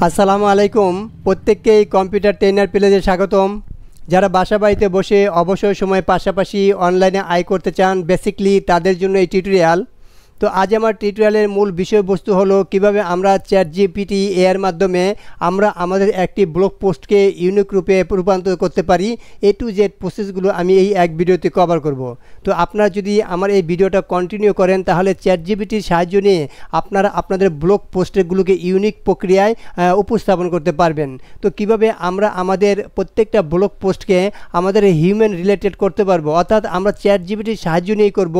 আসসালামু আলাইকুম। প্রত্যেককেই কম্পিউটার ট্রেনার প্লেজে স্বাগতম। যারা বাসা বাড়িতে বসে অবসর সময় পাশাপাশি অনলাইনে আয় করতে চান, বেসিকলি তাদের জন্য এই টিউটোরিয়াল। তো আজ আমার টিউটোরিয়ালের মূল বিষয়বস্তু হলো কিভাবে আমরা চ্যাটজিপিটি এর মাধ্যমে আমরা আমাদের একটি ব্লগ পোস্টকে ইউনিক রূপে রূপান্তর করতে পারি। এ টু জেড প্রসেসগুলো আমি এই এক ভিডিওতে কভার করব। তো আপনারা যদি আমার এই ভিডিওটা কন্টিনিউ করেন তাহলে চ্যাটজিপিটির সাহায্য নিয়ে আপনারা আপনাদের ব্লগ পোস্টগুলোকে ইউনিক প্রক্রিয়ায় উপস্থাপন করতে পারবেন। তো কিভাবে আমরা আমাদের প্রত্যেকটা ব্লগ পোস্টকে আমাদের হিউম্যান রিলেটেড করতে পারবো, অর্থাৎ আমরা চ্যাটজিপিটির সাহায্য নিয়েই করব,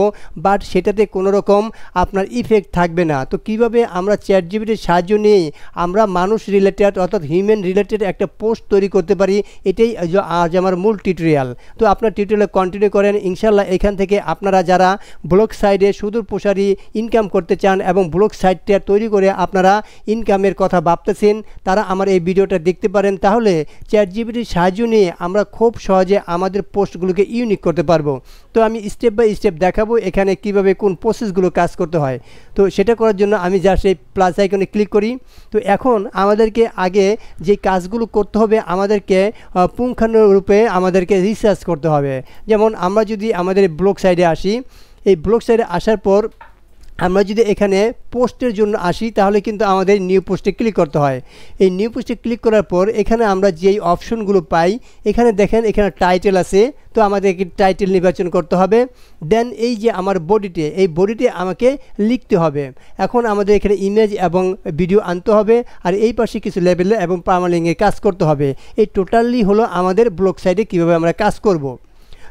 বাট সেটাতে কোনো রকম আপনার ইফেক্ট থাকবে না। তো কিভাবে আমরা চ্যাটজিপিটির সাহায্য নিয়ে আমরা মানুষ রিলেটেড অর্থাৎ হিউম্যান রিলেটেড একটা পোস্ট তৈরি করতে পারি, এটাই আজ আমার মূল টিউটোরিয়াল। তো আপনার টিউটোরিয়াল কন্টিনিউ করেন, ইনশাল্লাহ এখান থেকে আপনারা যারা ব্লগ সাইডে সুদূর প্রসারী ইনকাম করতে চান এবং ব্লগ সাইটটা তৈরি করে আপনারা ইনকামের কথা ভাবতেছেন, তারা আমার এই ভিডিওটা দেখতে পারেন। তাহলে চ্যাটজিপিটির সাহায্য নিয়ে আমরা খুব সহজে আমাদের পোস্টগুলোকে ইউনিক করতে পারবো। তো আমি স্টেপ বাই স্টেপ দেখাবো এখানে কিভাবে কোন প্রসেসগুলো কাজ করতে হয়। তো সেটা করার জন্য আমি জাস্ট এই প্লাস আইকনে ক্লিক করি। তো এখন আমাদেরকে আগে যে কাজগুলো করতে হবে, আমাদেরকে পুঙ্খানুরূপে আমাদেরকে রিসার্চ করতে হবে। যেমন আমরা যদি আমাদের ব্লগ সাইডে আসি, এই ব্লগ সাইডে আসার পর আমরা যদি এখানে পোস্টের জন্য আসি তাহলে কিন্তু আমাদের নিউ পোস্টে ক্লিক করতে হয়। এই নিউ পোস্টে ক্লিক করার পর এখানে আমরা যেই অপশনগুলো পাই, এখানে দেখেন এখানে টাইটেল আছে। তো আমাদেরকে টাইটেল নির্বাচন করতে হবে। দেন এই যে আমার বডিতে, এই বডিতে আমাকে লিখতে হবে। এখন আমাদের এখানে ইমেজ এবং ভিডিও আনতে হবে, আর এই পাশে কিছু লেবেল এবং পারমালিংয়ের কাজ করতে হবে। এই টোটালি হলো আমাদের ব্লগ সাইডে কীভাবে আমরা কাজ করব।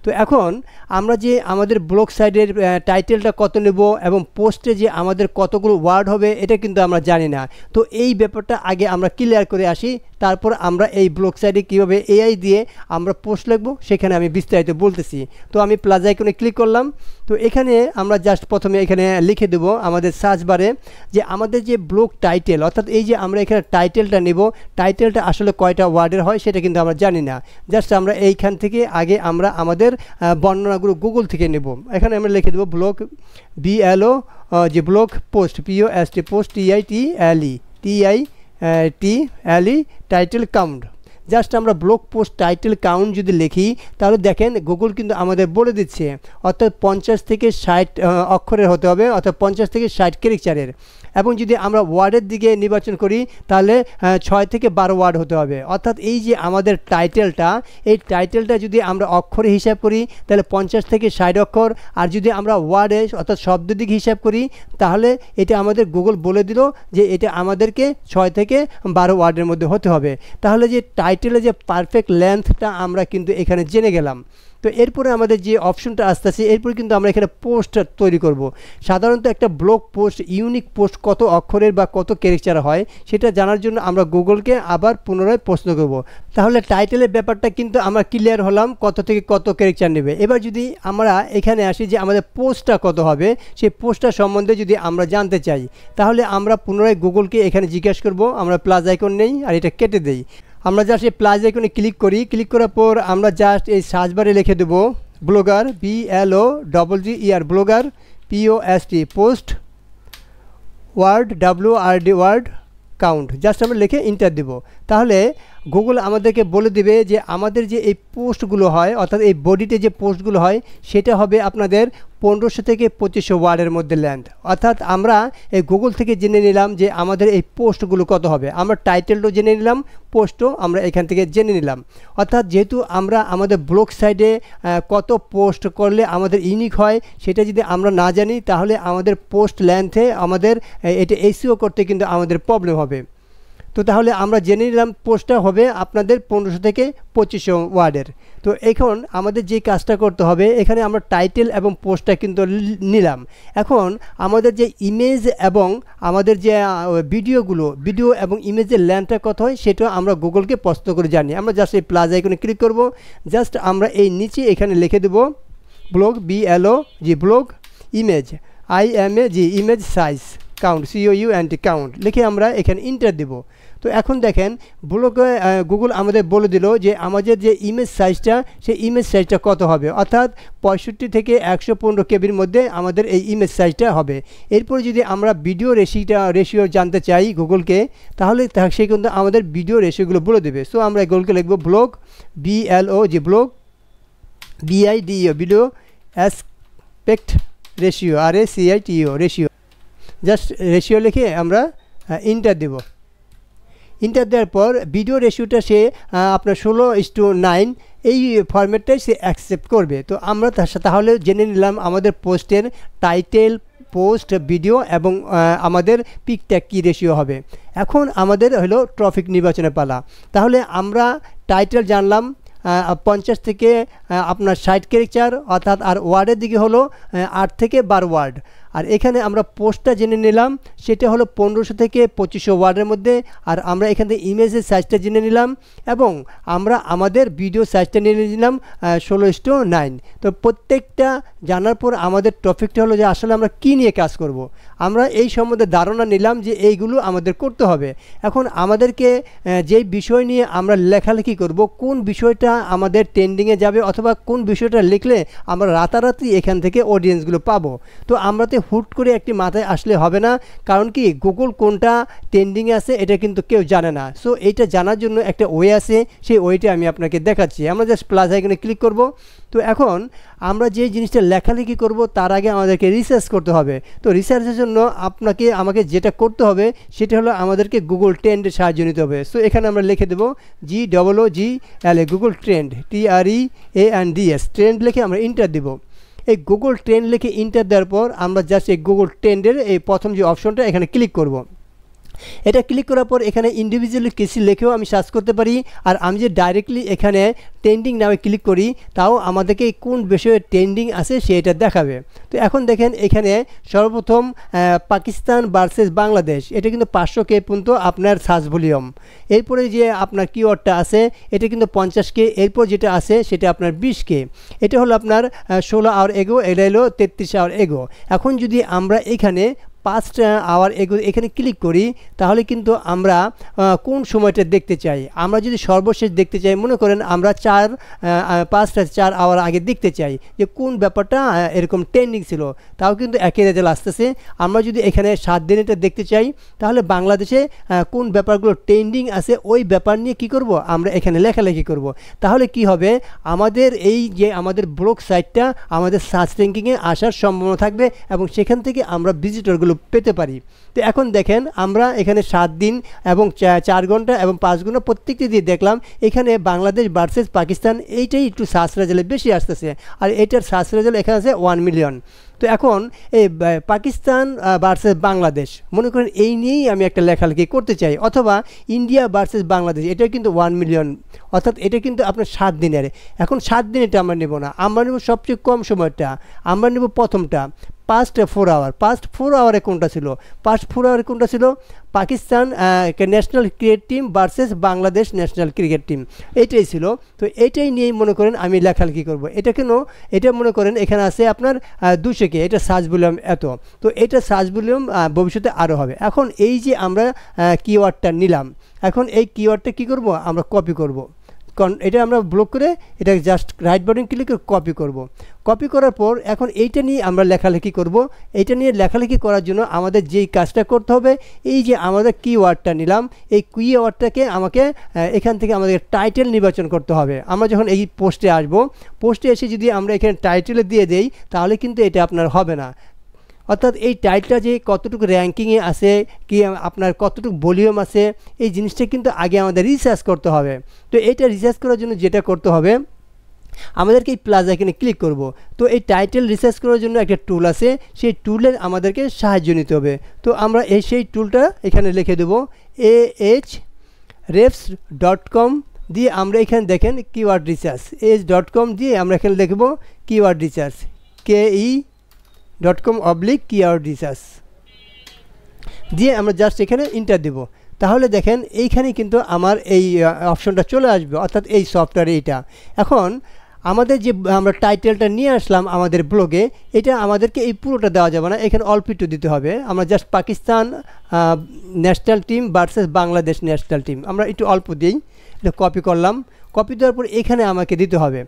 তো এখন আমরা যে আমাদের ব্লগ সাইডের টাইটেলটা কত নেব এবং পোস্টে যে আমাদের কতগুলো ওয়ার্ড হবে এটা কিন্তু আমরা জানি না। তো এই ব্যাপারটা আগে আমরা ক্লিয়ার করে আসি, তারপর আমরা এই ব্লগ সাইডে কীভাবে এআই দিয়ে আমরা পোস্ট লিখবো সেখানে আমি বিস্তারিত বলতেছি। তো আমি প্লাস আইকনে ক্লিক করলাম। তো এখানে আমরা জাস্ট প্রথমে এখানে লিখে দেব আমাদের সার্চ বারে যে আমাদের যে ব্লগ টাইটেল, অর্থাৎ এই যে আমরা এখানে টাইটেলটা নেব, টাইটেলটা আসলে কয়টা ওয়ার্ডের হয় সেটা কিন্তু আমরা জানি না। জাস্ট আমরা এইখান থেকে আগে আমরা আমাদের বর্ণনাগুলো গুগল থেকে নেব। এখানে আমরা লিখে দেবো ব্লগ BLO, যে blog post POST post TITLE title count. Just আমরা ব্লগ পোস্ট টাইটেল কাউন্ট যদি লিখি তাহলে দেখেন গুগল কিন্তু আমাদের বলে দিচ্ছে, অর্থাৎ 50 থেকে 60 অক্ষরের হতে হবে, অর্থাৎ 50 থেকে 60 ক্যারেক্টারের। এবং যদি আমরা ওয়ার্ডের দিকে নির্বাচন করি তাহলে 6 থেকে 12 ওয়ার্ড হতে হবে। অর্থাৎ এই যে আমাদের টাইটেলটা, এই টাইটেলটা যদি আমরা অক্ষরে হিসাব করি তাহলে 50 থেকে 60 অক্ষর, আর যদি আমরা ওয়ার্ডে অর্থাৎ শব্দ দিকে হিসাব করি তাহলে এটা আমাদের গুগল বলে দিল যে এটা আমাদেরকে 6 থেকে 12 ওয়ার্ডের মধ্যে হতে হবে। তাহলে যে টাইটেলের যে পারফেক্ট লেন্থটা আমরা কিন্তু এখানে জেনে গেলাম। তো এরপরে আমাদের যে অপশনটা আসতেছে, এরপরে কিন্তু আমরা এখানে পোস্ট তৈরি করব। সাধারণত একটা ব্লগ পোস্ট ইউনিক পোস্ট কত অক্ষরের বা কত ক্যারেক্টার হয় সেটা জানার জন্য আমরা গুগলকে আবার পুনরায় প্রশ্ন করব। তাহলে টাইটেলের ব্যাপারটা কিন্তু আমরা ক্লিয়ার হলাম কত থেকে কত ক্যারেক্টার নেবে। এবার যদি আমরা এখানে আসি যে আমাদের পোস্টটা কত হবে, সেই পোস্টটা সম্বন্ধে যদি আমরা জানতে চাই তাহলে আমরা পুনরায় গুগলকে এখানে জিজ্ঞাসা করব। আমরা প্লাস আইকন নেই আর এটা কেটে দেই। আমরা জাস্ট এই প্লাস আইকনে ক্লিক করি। ক্লিক করার পর আমরা জাস্ট এই সার্চ বারে লিখে দেব blogger BLOGGER blogger POST post word WRD word count. Just আমরা লিখে ইন্টার দেব। তাহলে গুগল আমাদেরকে বলে দেবে যে আমাদের যে এই পোস্টগুলো হয়, অর্থাৎ এই বডিতে যে পোস্টগুলো হয় সেটা হবে আপনাদের 1500 থেকে 2500 ওয়ার্ডের মধ্যে লেন্থ। অর্থাৎ আমরা এই গুগল থেকে জেনে নিলাম যে আমাদের এই পোস্টগুলো কত হবে। আমরা টাইটেলটাও জেনে নিলাম, পোস্টও আমরা এখান থেকে জেনে নিলাম। অর্থাৎ যেহেতু আমরা আমাদের ব্লগ সাইডে কত পোস্ট করলে আমাদের ইউনিক হয় সেটা যদি আমরা না জানি তাহলে আমাদের পোস্ট লেন্থে আমাদের এটা SEO করতে কিন্তু আমাদের প্রবলেম হবে। তো তাহলে আমরা জেনে নিলাম পোস্টটা হবে আপনাদের 1500 থেকে 2500 ওয়ার্ডের। তো এখন আমাদের যে কাজটা করতে হবে, এখানে আমরা টাইটেল এবং পোস্টটা কিন্তু নিলাম। এখন আমাদের যে ইমেজ এবং আমাদের যে ভিডিও এবং ইমেজের লেন্থটা কত হয় সেটাও আমরা গুগলকে প্রশ্ন করে জানি। আমরা জাস্ট এই প্লাস আইকনে ক্লিক করব। জাস্ট আমরা এই নিচে এখানে লিখে দেব blog BLOG blog image IMAG image size count COUNT count লিখে আমরা এখানে ইন্টার দেব। তো এখন দেখেন ব্লগে গুগল আমাদের বলে দিল যে আমাদের যে ইমেজ সাইজটা সেই ইমেজ সাইজটা কত হবে, অর্থাৎ 65 থেকে 115 কেবির মধ্যে আমাদের এই ইমেজ সাইজটা হবে। এরপর যদি আমরা ভিডিও রেশিও জানতে চাই গুগলকে, তাহলে সে কিন্তু আমাদের ভিডিও রেশিওগুলো বলে দেবে। সো আমরা গুগলকে লিখব ব্লগ BLO যে blog BIDO video aspect ratio RACITO ratio, just ratio লিখে আমরা ইন্টার দেব। ইন্টার দেওয়ার পর ভিডিও রেশিওটা সে আপনার 16:9 এই ফরম্যাটটাই সে অ্যাকসেপ্ট করবে। তো আমরা তাহলে জেনে নিলাম আমাদের পোস্টের টাইটেল, পোস্ট, ভিডিও এবং আমাদের পিক ট্যাগ কী রেশিও হবে। এখন আমাদের হলো টপিক নির্বাচনের পালা। তাহলে আমরা টাইটেল জানলাম 50 থেকে আপনার 60 ক্যারেক্টার, অর্থাৎ আর ওয়ার্ডের দিকে হলো 8 থেকে 12 ওয়ার্ড। আর এখানে আমরা পোস্টটা জেনে নিলাম, সেটা হলো 1500 থেকে 2500 ওয়ার্ডের মধ্যে। আর আমরা এখান থেকে ইমেজের সাইজটা জেনে নিলাম এবং আমরা আমাদের ভিডিও সাইজটা নিয়ে নিলাম 16:9। তো প্রত্যেকটা জানার পর আমাদের টপিকটা হলো যে আসলে আমরা কী নিয়ে কাজ করব। আমরা এই সম্বন্ধে ধারণা নিলাম যে এইগুলো আমাদের করতে হবে। এখন আমাদেরকে যেই বিষয় নিয়ে আমরা লেখালেখি করব, কোন বিষয়টা আমাদের ট্রেন্ডিংয়ে যাবে অথবা কোন বিষয়টা লিখলে আমরা রাতারাতি এখান থেকে অডিয়েন্সগুলো পাবো। তো আমরা হুট করে একটি মাথায় আসলে হবে না, কারণ কি গুগল কোনটা ট্রেন্ডিংয়ে আছে এটা কিন্তু কেউ জানে না। সো এইটা জানার জন্য একটা ওয়ে আছে, সেই ওয়েটা আমি আপনাকে দেখাচ্ছি। আমরা জাস্ট প্লাস আইকনে ক্লিক করব। তো এখন আমরা যে জিনিসটা লেখালেখি করব তার আগে আমাদেরকে রিসার্চ করতে হবে। তো রিসার্চের জন্য আমাকে যেটা করতে হবে সেটা হলো আমাদেরকে গুগল ট্রেন্ডের সাহায্য নিতে হবে। সো এখানে আমরা লিখে দেবো GOOGLE Google trend TRENDS trend লিখে আমরা ইন্টার দেব। এই গুগল ট্রেন্ড লিখে ইন্টার দেওয়ার পর আমরা জাস্ট এই গুগল ট্রেন্ডের এই প্রথম যে অপশনটা এখানে ক্লিক করব। এটা ক্লিক করার পর এখানে ইন্ডিভিজুয়ালি কিছু লিখেও আমি সার্চ করতে পারি। আর আমি যে ডাইরেক্টলি এখানে ট্রেন্ডিং নামে ক্লিক করি, তাও আমাদেরকে কোন বিষয়ে ট্রেন্ডিং আছে সেটা দেখাবে। তো এখন দেখেন এখানে সর্বপ্রথম পাকিস্তান ভার্সেস বাংলাদেশ, এটা কিন্তু 500K পর্যন্ত আপনার সার্চ ভলিউম। এরপরে যে আপনার কিওয়ার্ডটা আছে এটা কিন্তু 50K। এরপর যেটা আছে সেটা আপনার 20K। এটা হলো আপনার 16 আওয়ার এগো, এটা হলো 33 আওয়ার এগো। এখন যদি আমরা এখানে 5 আওয়ার এখানে ক্লিক করি, তাহলে কিন্তু আমরা কোন সময়টা দেখতে চাই। আমরা যদি সর্বশেষ দেখতে চাই, মনে করেন আমরা 4 আওয়ার আগে দেখতে চাই যে কোন ব্যাপারটা এরকম ট্রেন্ডিং ছিল, তাও কিন্তু একই রেজাল্ট আসতেছে। আমরা যদি এখানে 7 দিনেরটা দেখতে চাই, তাহলে বাংলাদেশে কোন ব্যাপারগুলো ট্রেন্ডিং আছে ওই ব্যাপার নিয়ে কি করব, আমরা এখানে লেখালেখি করব। তাহলে কি হবে, আমাদের এই যে আমাদের ব্লগ সাইটটা আমাদের সার্চ র্যাঙ্কিংয়ে আসার সম্ভাবনা থাকবে এবং সেখান থেকে আমরা ভিজিটরগুলো পেতে পারি। তো এখন দেখেন আমরা এখানে 7 দিন এবং 4 ঘন্টা এবং 5 ঘন্টা প্রত্যেকটি দিয়ে দেখলাম। এখানে বাংলাদেশ ভার্সেস পাকিস্তান এইটাই একটু সার্চ রেজাল্ট বেশি আসতেছে, আর এটার সার্চ রেজাল্ট এখানে আছে 1 মিলিয়ন। তো এখন এই পাকিস্তান ভার্সেস বাংলাদেশ, মনে করেন এই নিয়েই আমি একটা লেখালেখি করতে চাই, অথবা ইন্ডিয়া ভার্সেস বাংলাদেশ, এটা কিন্তু 1 মিলিয়ন, অর্থাৎ এটা কিন্তু আপনার 7 দিনের। এখন 7 দিন এটা আমরা নেব না, আমরা নেব সবচেয়ে কম সময়টা, আমরা নেব প্রথমটা past 4 আওয়ার। past 4 আওয়ারে কোনটা ছিল, past 4 আওয়ারে কোনটা ছিল, Pakistan national cricket team versus Bangladesh national cricket team, এইটাই ছিল। তো এইটাই নিয়েই মনে করেন আমি লেখালেখি করব। এটা কেন, এটা মনে করেন এখানে আছে আপনার 200K, এটা সার্চ ভলিউম এত। তো এটা সার্চ ভলিউম ভবিষ্যতে আরও হবে। এখন এই যে আমরা কিওয়ার্ডটা নিলাম, এখন এই কিওয়ার্ডটা কী করব, আমরা কপি করব। এটা আমরা ব্লক করে এটা জাস্ট রাইট বাটন ক্লিক করে কপি করব। কপি করার পর এখন এইটা নিয়ে আমরা লেখালেখি করব। এইটা নিয়ে লেখালেখি করার জন্য আমাদের যেই কাজটা করতে হবে, এই যে আমাদের কিওয়ার্ডটা নিলাম, এই কিওয়ার্ডটাকে আমাকে এখান থেকে আমাদের টাইটেল নির্বাচন করতে হবে। আমরা যখন এই পোস্টে আসব, পোস্টে এসে যদি আমরা এখানে টাইটেলে দিয়ে দেই, তাহলে কিন্তু এটা আপনার হবে না। অর্থাৎ এই টাইটেলটা যে কতটুকু র্যাঙ্কিংয়ে আছে, কি আপনার কতটুকু ভলিউম আছে, এই জিনিসটা কিন্তু আগে আমাদের রিসার্চ করতে হবে। তো এইটা রিসার্চ করার জন্য যেটা করতে হবে, আমাদেরকে এই প্লাস আইকনে ক্লিক করব। তো এই টাইটেল রিসার্চ করার জন্য একটা টুল আছে, সেই টুলের আমাদেরকে সাহায্য নিতে হবে। তো আমরা সেই টুলটা এখানে লিখে দেব ahrefs.com দিয়ে আমরা এখানে দেখেন কিওয়ার্ড রিসার্চ, ahrefs.com দিয়ে আমরা এখানে লিখব কিওয়ার্ড রিসার্চ, ke.com/keyword research দিয়ে আমরা জাস্ট এখানে ইন্টার দেব। তাহলে দেখেন এইখানে কিন্তু আমার এই অপশনটা চলে আসবে, অর্থাৎ এই সফটওয়্যারে এইটা। এখন আমাদের যে আমরা টাইটেলটা নিয়ে আসলাম আমাদের ব্লগে, এটা আমাদেরকে এই পুরোটা দেওয়া যাবে না, এখানে অল্প একটু দিতে হবে। আমরা just Pakistan national team versus Bangladesh national team আমরা একটু অল্প দিই। এটা কপি করলাম, কপি দেওয়ার পর এখানে আমাকে দিতে হবে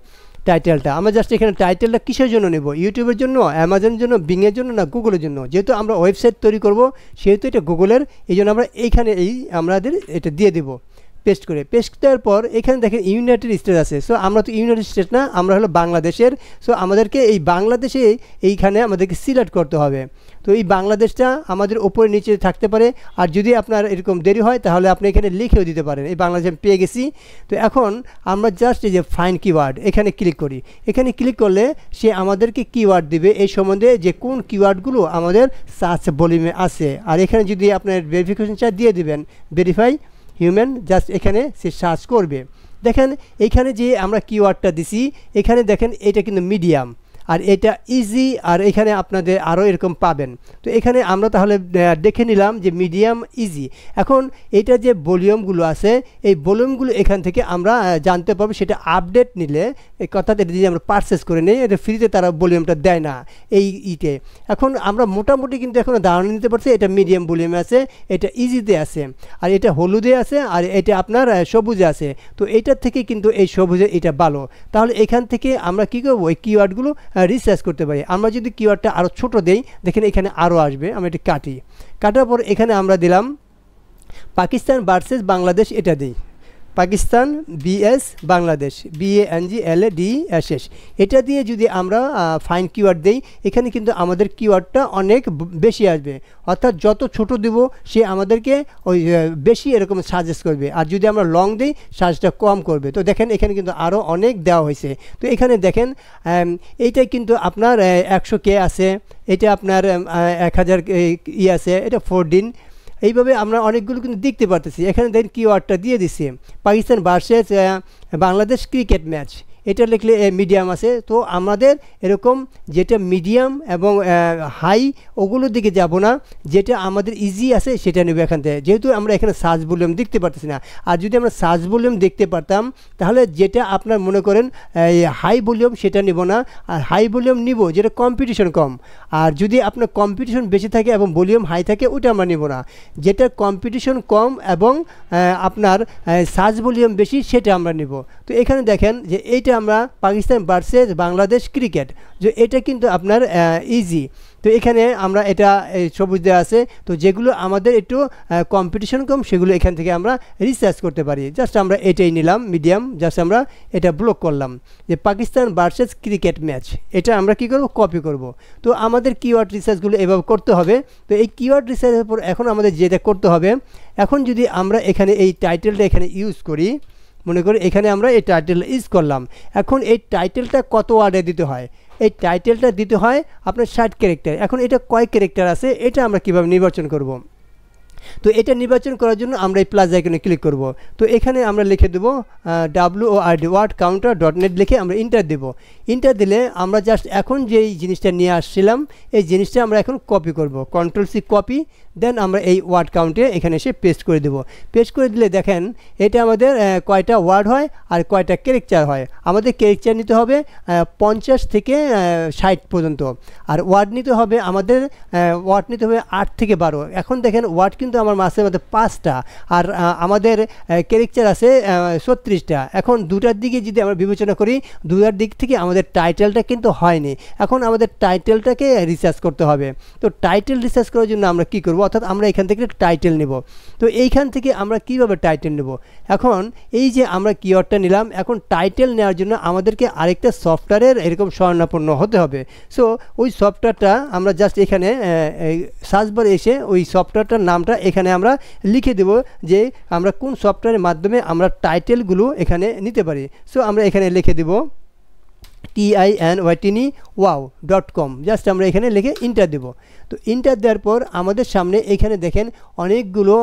টাইটেলটা। আমরা জাস্ট এখানে টাইটেলটা কিসের জন্য নেব, ইউটিউবের জন্য, অ্যামাজনের জন্য, বিংয়ের জন্য, না গুগলের জন্য? যেহেতু আমরা ওয়েবসাইট তৈরি করব সেহেতু এটা গুগলের, এই জন্য আমরা এইখানে আমাদের এটা দিয়ে দেবো পেস্ট করে। পেস্ট দেওয়ার পর এখানে দেখেন ইউনাইটেড স্টেট আছে, সো আমরা তো ইউনাইটেড স্টেট না, আমরা হলো বাংলাদেশের। সো আমাদেরকে এই বাংলাদেশে এইখানে আমাদেরকে সিলেক্ট করতে হবে। তো এই বাংলাদেশটা আমাদের ওপরে নিচে থাকতে পারে, আর যদি আপনার এরকম দেরি হয় তাহলে আপনি এখানে লিখেও দিতে পারেন এই বাংলাদেশ আমি পেয়ে গেছি। তো এখন আমরা জাস্ট এই যে ফাইন কিওয়ার্ড এখানে ক্লিক করি। এখানে ক্লিক করলে সে আমাদেরকে কিওয়ার্ড দিবে এই সম্বন্ধে যে কোন কিওয়ার্ডগুলো আমাদের সার্চ ভলিউমে আছে। আর এখানে যদি আপনার ভেরিফিকেশন চার্ট দিয়ে দিবেন, ভেরিফাই হিউম্যান, জাস্ট এখানে সে সার্চ করবে। দেখেন এইখানে যে আমরা কিওয়ার্ডটা দিছি, এখানে দেখেন এটা কিন্তু মিডিয়াম, আর এটা ইজি, আর এখানে আপনাদের আরও এরকম পাবেন। তো এখানে আমরা তাহলে দেখে নিলাম যে মিডিয়াম, ইজি। এখন এটা যে ভলিউমগুলো আছে এই ভলিউমগুলো এখান থেকে আমরা জানতে পারবো, সেটা আপডেট নিলে অর্থাৎ এটা যদি আমরা পারচেস করে নিই, এটা ফ্রিতে তারা ভলিউমটা দেয় না এই ইতে। এখন আমরা মোটামুটি কিন্তু এখন ধারণা নিতে পারছি এটা মিডিয়াম ভলিউমে আছে, এটা ইজিতে আছে, আর এটা হলুদে আছে, আর এটা আপনার সবুজে আছে। তো এইটার থেকে কিন্তু এই সবুজে এটা ভালো। তাহলে এখান থেকে আমরা কী করবো, এই কিওয়ার্ডগুলো রিসার্চ করতে পারি। আমরা যদি কিওয়ার্ডটা আরও ছোট দেই, দেখেন এখানে আরও আসবে, আমরা এটা কাটি। কাটার পর এখানে আমরা দিলাম পাকিস্তান ভার্সেস বাংলাদেশ, এটা দিই পাকিস্তান বিএস বাংলাদেশ, BANGLADSS। এটা দিয়ে যদি আমরা ফাইন কিওয়ার্ড দেই, এখানে কিন্তু আমাদের কিওয়ার্ডটা অনেক বেশি আসবে, অর্থাৎ যত ছোট দেব সে আমাদেরকে ওই বেশি এরকম সাজেস্ট করবে, আর যদি আমরা লং দিই সাজেস্টটা কম করবে। তো দেখেন এখানে কিন্তু আরও অনেক দেওয়া হয়েছে। তো এখানে দেখেন এইটাই কিন্তু আপনার 100K আছে, এটা আপনার 1000 আছে, এটা 14। এইভাবে আমরা অনেকগুলো কিন্তু দেখতে পারতেছি। এখানে দেখেন কিওয়ার্ডটা দিয়ে দিচ্ছে Pakistan versus Bangladesh cricket match, এটা লিখলে মিডিয়াম আছে। তো আমাদের এরকম যেটা মিডিয়াম এবং হাই ওগুলোর দিকে যাব না, যেটা আমাদের ইজি আছে সেটা নেব এখান থেকে, যেহেতু আমরা এখানে সার্চ ভলিউম দেখতে পারতেছি না। আর যদি আমরা সার্চ ভলিউম দেখতে পারতাম তাহলে যেটা আপনার মনে করেন হাই ভলিউম সেটা নিব না, আর হাই ভলিউম নিব যেটা কম্পিটিশন কম। আর যদি আপনার কম্পিটিশন বেশি থাকে এবং ভলিউম হাই থাকে ওটা আমরা নিব না, যেটা কম্পিটিশন কম এবং আপনার সার্চ ভলিউম বেশি সেটা আমরা নিব। তো এখানে দেখেন যে এইটা আমরা পাকিস্তান ভার্সেস বাংলাদেশ ক্রিকেট, যে এটা কিন্তু আপনার ইজি। তো এখানে আমরা এটা সবুজ দেওয়া আছে, তো যেগুলো আমাদের একটু কম্পিটিশন কম সেগুলো এখান থেকে আমরা রিসার্চ করতে পারি। জাস্ট আমরা এটাই নিলাম মিডিয়াম, জাস্ট আমরা এটা ব্লক করলাম যে পাকিস্তান ভার্সেস ক্রিকেট ম্যাচ, এটা আমরা কি করব, কপি করব। তো আমাদের কিওয়ার্ড রিসার্চগুলো এভাবে করতে হবে। তো এই কিওয়ার্ড রিসার্চের পর এখন আমাদের যেটা করতে হবে, এখন যদি আমরা এখানে এই টাইটেলটা এখানে ইউজ করি, মনে করি এখানে আমরা এই টাইটেল ইউজ করলাম। এখন এই টাইটেলটা কত ওয়ার্ডে দিতে হয়, এই টাইটেলটা দিতে হয় আপনার 60 ক্যারেক্টার। এখন এটা কয় ক্যারেক্টার আছে এটা আমরা কিভাবে নির্বাচন করব। তো এটা নির্বাচন করার জন্য আমরা এই প্লাস আইকনে ক্লিক করব। তো এখানে আমরা লিখে দেবো WORD ওয়ার্ড কাউন্টার .net লিখে আমরা ইন্টার দেব। ইন্টার দিলে আমরা জাস্ট এখন যেই জিনিসটা নিয়ে আসছিলাম এই জিনিসটা আমরা এখন কপি করব, Ctrl+C কপি, দেন আমরা এই ওয়ার্ড কাউন্টে এখানে এসে পেস্ট করে দেব। পেস্ট করে দিলে দেখেন এটা আমাদের কয়টা ওয়ার্ড হয় আর কয়টা ক্যারেক্টার হয়। আমাদের ক্যারেক্টার নিতে হবে 50 থেকে 60 পর্যন্ত, আর ওয়ার্ড নিতে হবে আমাদের 8 থেকে 12। এখন দেখেন ওয়ার্ড কিন্তু আমার মাসের মধ্যে 5টা, আর আমাদের ক্যারেক্টার আছে 36টা। এখন দুটার দিকে যদি আমরা বিবেচনা করি, দুটার দিক থেকে আমাদের টাইটেলটা কিন্তু হয়নি। এখন আমাদের টাইটেলটাকে রিসার্চ করতে হবে। তো টাইটেল রিসার্চ করার জন্য আমরা কী করব, অর্থাৎ আমরা এখান থেকে টাইটেল নেব। তো এইখান থেকে আমরা কিভাবে টাইটেল নেব, এখন এই যে আমরা কিওয়ার্ডটা নিলাম, এখন টাইটেল নেওয়ার জন্য আমাদেরকে আরেকটা সফটওয়্যারের এরকম শরণাপন্ন হতে হবে। সো ওই সফটওয়্যারটা আমরা জাস্ট এখানে সার্চ বারে এসে ওই সফটওয়্যারটার নামটা এখানে আমরা লিখে দেব যে আমরা কোন সফটওয়্যারের মাধ্যমে আমরা টাইটেলগুলো এখানে নিতে পারি। সো আমরা এখানে লিখে দেব tinytiny.wow.com, জাস্ট আমরা এখানে লিখে ইন্টার দেব। তো ইন্টার দেওয়ার পর আমাদের সামনে এখানে দেখেন অনেকগুলো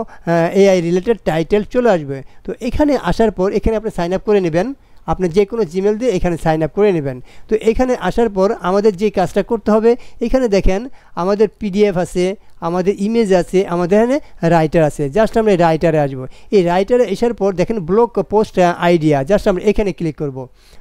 AI রিলেটেড টাইটেল চলে আসবে। তো এখানে আসার পর এখানে আপনি সাইন আপ করে নেবেন, আপনি যে কোনো জিমেল দিয়ে এখানে সাইন আপ করে নেবেন। তো এখানে আসার পর আমাদের যে কাজটা করতে হবে, এখানে দেখেন আমাদের PDF আছে, আমাদের ইমেজ আছে, আমাদের এখানে রাইটার আছে। জাস্ট আমরা রাইটারে আসবো। এই রাইটারে আসার পর দেখেন ব্লগ পোস্ট আইডিয়া, জাস্ট আমরা এখানে ক্লিক করব।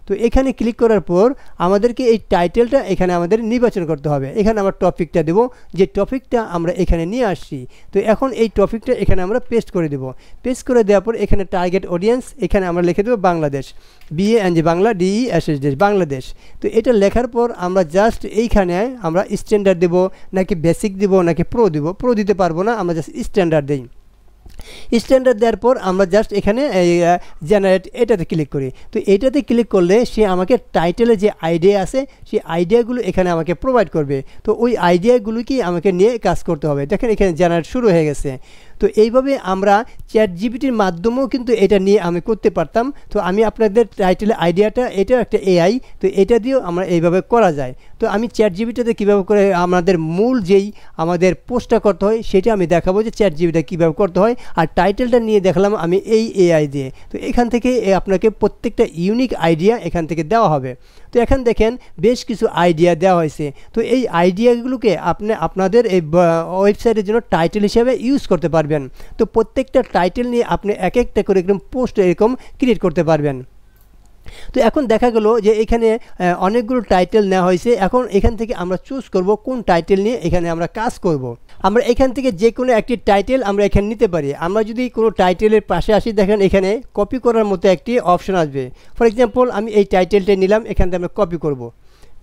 তো এখানে ক্লিক করার পর আমাদেরকে এই টাইটেলটা এখানে আমাদের নির্বাচন করতে হবে। এখানে আমরা টপিকটা দেব, যে টপিকটা আমরা এখানে নিয়ে আসছি। তো এখন এই টপিকটা এখানে আমরা পেস্ট করে দেব। পেস্ট করে দেওয়ার পর এখানে টার্গেট অডিয়েন্স এখানে আমরা লিখে দেবো বাংলাদেশ, BANG বাংলা, DESS দেশ, বাংলাদেশ। তো এটা লেখার পর আমরা জাস্ট এইখানে আমরা স্ট্যান্ডার্ড দেব, নাকি বেসিক দেব, নাকি প্রো দেব। প্রো দিতে পারবো না, আমরা জাস্ট স্ট্যান্ডার্ড দিই। স্ট্যান্ডার্ড দেওয়ার পর আমরা জাস্ট এখানে জেনারেট এটাতে ক্লিক করি। তো এটাতে ক্লিক করলে সে আমাকে টাইটেলের যে আইডিয়া আছে সেই আইডিয়াগুলো এখানে আমাকে প্রোভাইড করবে। তো ওই আইডিয়াগুলোকেই আমাকে নিয়ে কাজ করতে হবে। দেখেন এখানে জেনারেট শুরু হয়ে গেছে। তো এইভাবে আমরা ChatGPTর মাধ্যমেও কিন্তু এটা নিয়ে আমি করতে পারতাম। তো আমি আপনাদের টাইটেলের আইডিয়াটা, এটা একটা AI, তো এটা দিয়েও আমরা এইভাবে করা যায়। তো আমি ChatGPTতে কীভাবে করে আমাদের মূল যেই আমাদের পোস্টটা করতে হয় সেটা আমি দেখাবো, যে ChatGPT কীভাবে করতে হয়। আর টাইটেলটা নিয়ে দেখালাম আমি এই AI দিয়ে। তো এখান থেকে আপনাকে প্রত্যেকটা ইউনিক আইডিয়া এখান থেকে দেওয়া হবে। তো এখন দেখেন বেশ কিছু আইডিয়া দেওয়া হয়েছে। তো এই আইডিয়াগুলোকে আপনি আপনাদের এই ওয়েবসাইটের জন্য টাইটেল হিসেবে ইউজ করতে পারবেন। তো প্রত্যেকটা টাইটেল নিয়ে আপনি এক একটা করে এরকম পোস্ট এরকম ক্রিয়েট করতে পারবেন। তো এখন দেখা গেল যে এখানে অনেকগুলো টাইটেল নেওয়া হয়েছে। এখন এখান থেকে আমরা চুজ করব কোন টাইটেল নিয়ে এখানে আমরা কাজ করব। আমরা এখান থেকে যে কোনো একটি টাইটেল আমরা এখানে নিতে পারি। আমরা যদি কোনো টাইটেলের পাশে আসি, দেখেন এখানে কপি করার মতো একটি অপশন আসবে। ফর এক্সাম্পল আমি এই টাইটেলটা নিলাম, এখান থেকে আমরা কপি করব।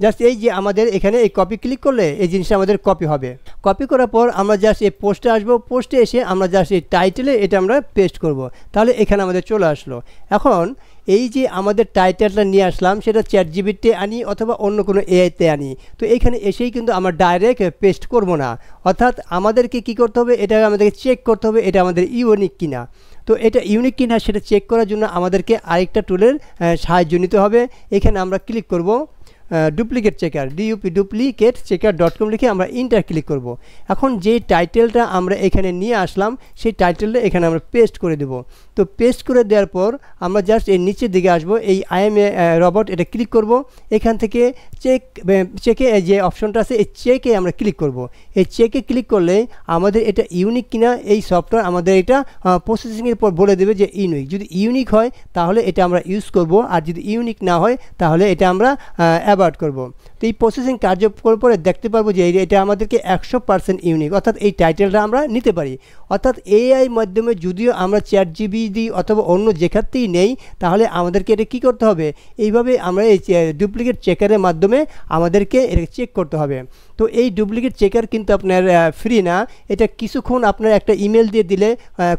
জাস্ট এই যে আমাদের এখানে এই কপি ক্লিক করলে এই জিনিসটা আমাদের কপি হবে। কপি করার পর আমরা জাস্ট এই পোস্টে আসবো। পোস্টে এসে আমরা জাস্ট এই টাইটেলে এটা আমরা পেস্ট করব। তাহলে এখানে আমাদের চলে আসলো। এখন এই যে আমাদের টাইটেলটা নিয়ে আসলাম সেটা ChatGPT আনি অথবা অন্য কোনো AI-তে আনি। তো এখানে এসেই কিন্তু আমরা ডাইরেক্ট পেস্ট করব না। অর্থাৎ আমাদেরকে কি করতে হবে, এটা আমাদেরকে চেক করতে হবে এটা আমাদের ইউনিক কিনা। তো এটা ইউনিক কিনা সেটা চেক করার জন্য আমাদেরকে আরেকটা টুলের সাহায্য নিতে হবে। এখানে আমরা ক্লিক করব ডুপ্লিকেট চেকার, duplicate-checker.com লিখে আমরা ইন্টার ক্লিক করব। এখন যে টাইটেলটা আমরা এখানে নিয়ে আসলাম সেই টাইটেলটা এখানে আমরা পেস্ট করে দেব। তো পেস্ট করে দেওয়ার পর আমরা জাস্ট এর নিচের দিকে আসবো, এই I am a robot এটা ক্লিক করব। এখান থেকে চেকে যে অপশনটা আছে এই চেকে আমরা ক্লিক করব। এই চেকে ক্লিক করলে আমাদের এটা ইউনিক কিনা এই সফটওয়্যার আমাদের এটা প্রসেসিংয়ের পর বলে দেবে যে ইউনিক। যদি ইউনিক হয় তাহলে এটা আমরা ইউজ করব, আর যদি ইউনিক না হয় তাহলে এটা আমরা অ্যাভয়েড করব। তো এই প্রসেসিং কার্যকর পরে দেখতে পারবো যে এটা আমাদেরকে 100% ইউনিক, অর্থাৎ এই টাইটেলটা আমরা নিতে পারি। অর্থাৎ AI মাধ্যমে যদিও আমরা ChatGPT অথবা অন্য যেখানেই নেই, তাহলে আমাদেরকে এটা কী করতে হবে, এইভাবে আমরা এই ডুপ্লিকেট চেকারের মাধ্যমে আমাদেরকে এটা চেক করতে হবে। তো এই ডুপ্লিকেট চেকার কিন্তু আপনার ফ্রি না। এটা কিছুক্ষণ আপনার একটা ইমেল দিয়ে দিলে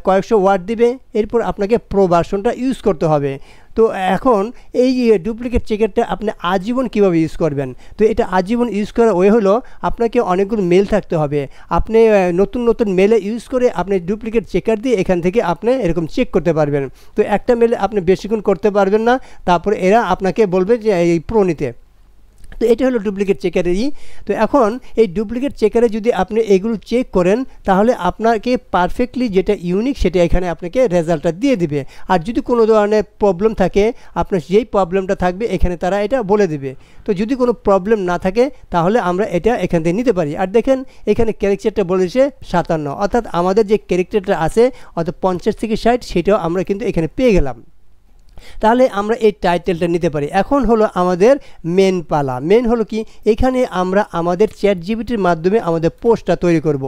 কয়েকশো ওয়ার্ড দিবে, এরপর আপনাকে প্রো ভার্সনটা ইউজ করতে হবে। তো এখন এই ডুপ্লিকেট চেকারটা আপনি আজীবন কিভাবে ইউজ করবেন, তো এটা আজীবন ইউজ করার ওয়ে হলো আপনাকে অনেকগুলো মেল থাকতে হবে। আপনি নতুন নতুন মেলে ইউজ করে আপনি ডুপ্লিকেট চেকার দিয়ে এখান থেকে আপনি এরকম চেক করতে পারবেন। তো একটা মেলে আপনি বেশিক্ষণ করতে পারবেন না, তারপরে এরা আপনাকে বলবে যে এই প্রো নিতে। তো এটা হলো ডুপ্লিকেট চেকারেরই। তো এখন এই ডুপ্লিকেট চেকারে যদি আপনি এগুলো চেক করেন তাহলে আপনাকে পারফেক্টলি যেটা ইউনিক সেটা এখানে আপনাকে রেজাল্টটা দিয়ে দিবে। আর যদি কোনো ধরনের প্রবলেম থাকে, আপনার যেই প্রবলেমটা থাকবে এখানে তারা এটা বলে দেবে। তো যদি কোনো প্রবলেম না থাকে তাহলে আমরা এটা এখান থেকে নিতে পারি। আর দেখেন এখানে ক্যারেক্টারটা বলেছে 57, অর্থাৎ আমাদের যে ক্যারেক্টারটা আছে অর্থাৎ 50 থেকে 60 সেটাও আমরা কিন্তু এখানে পেয়ে গেলাম। তাহলে আমরা এই টাইটেলটা নিতে পারি। এখন হলো আমাদের মেন পালা। মেন হলো কি, এখানে আমরা আমাদের ChatGPTর মাধ্যমে আমাদের পোস্টটা তৈরি করব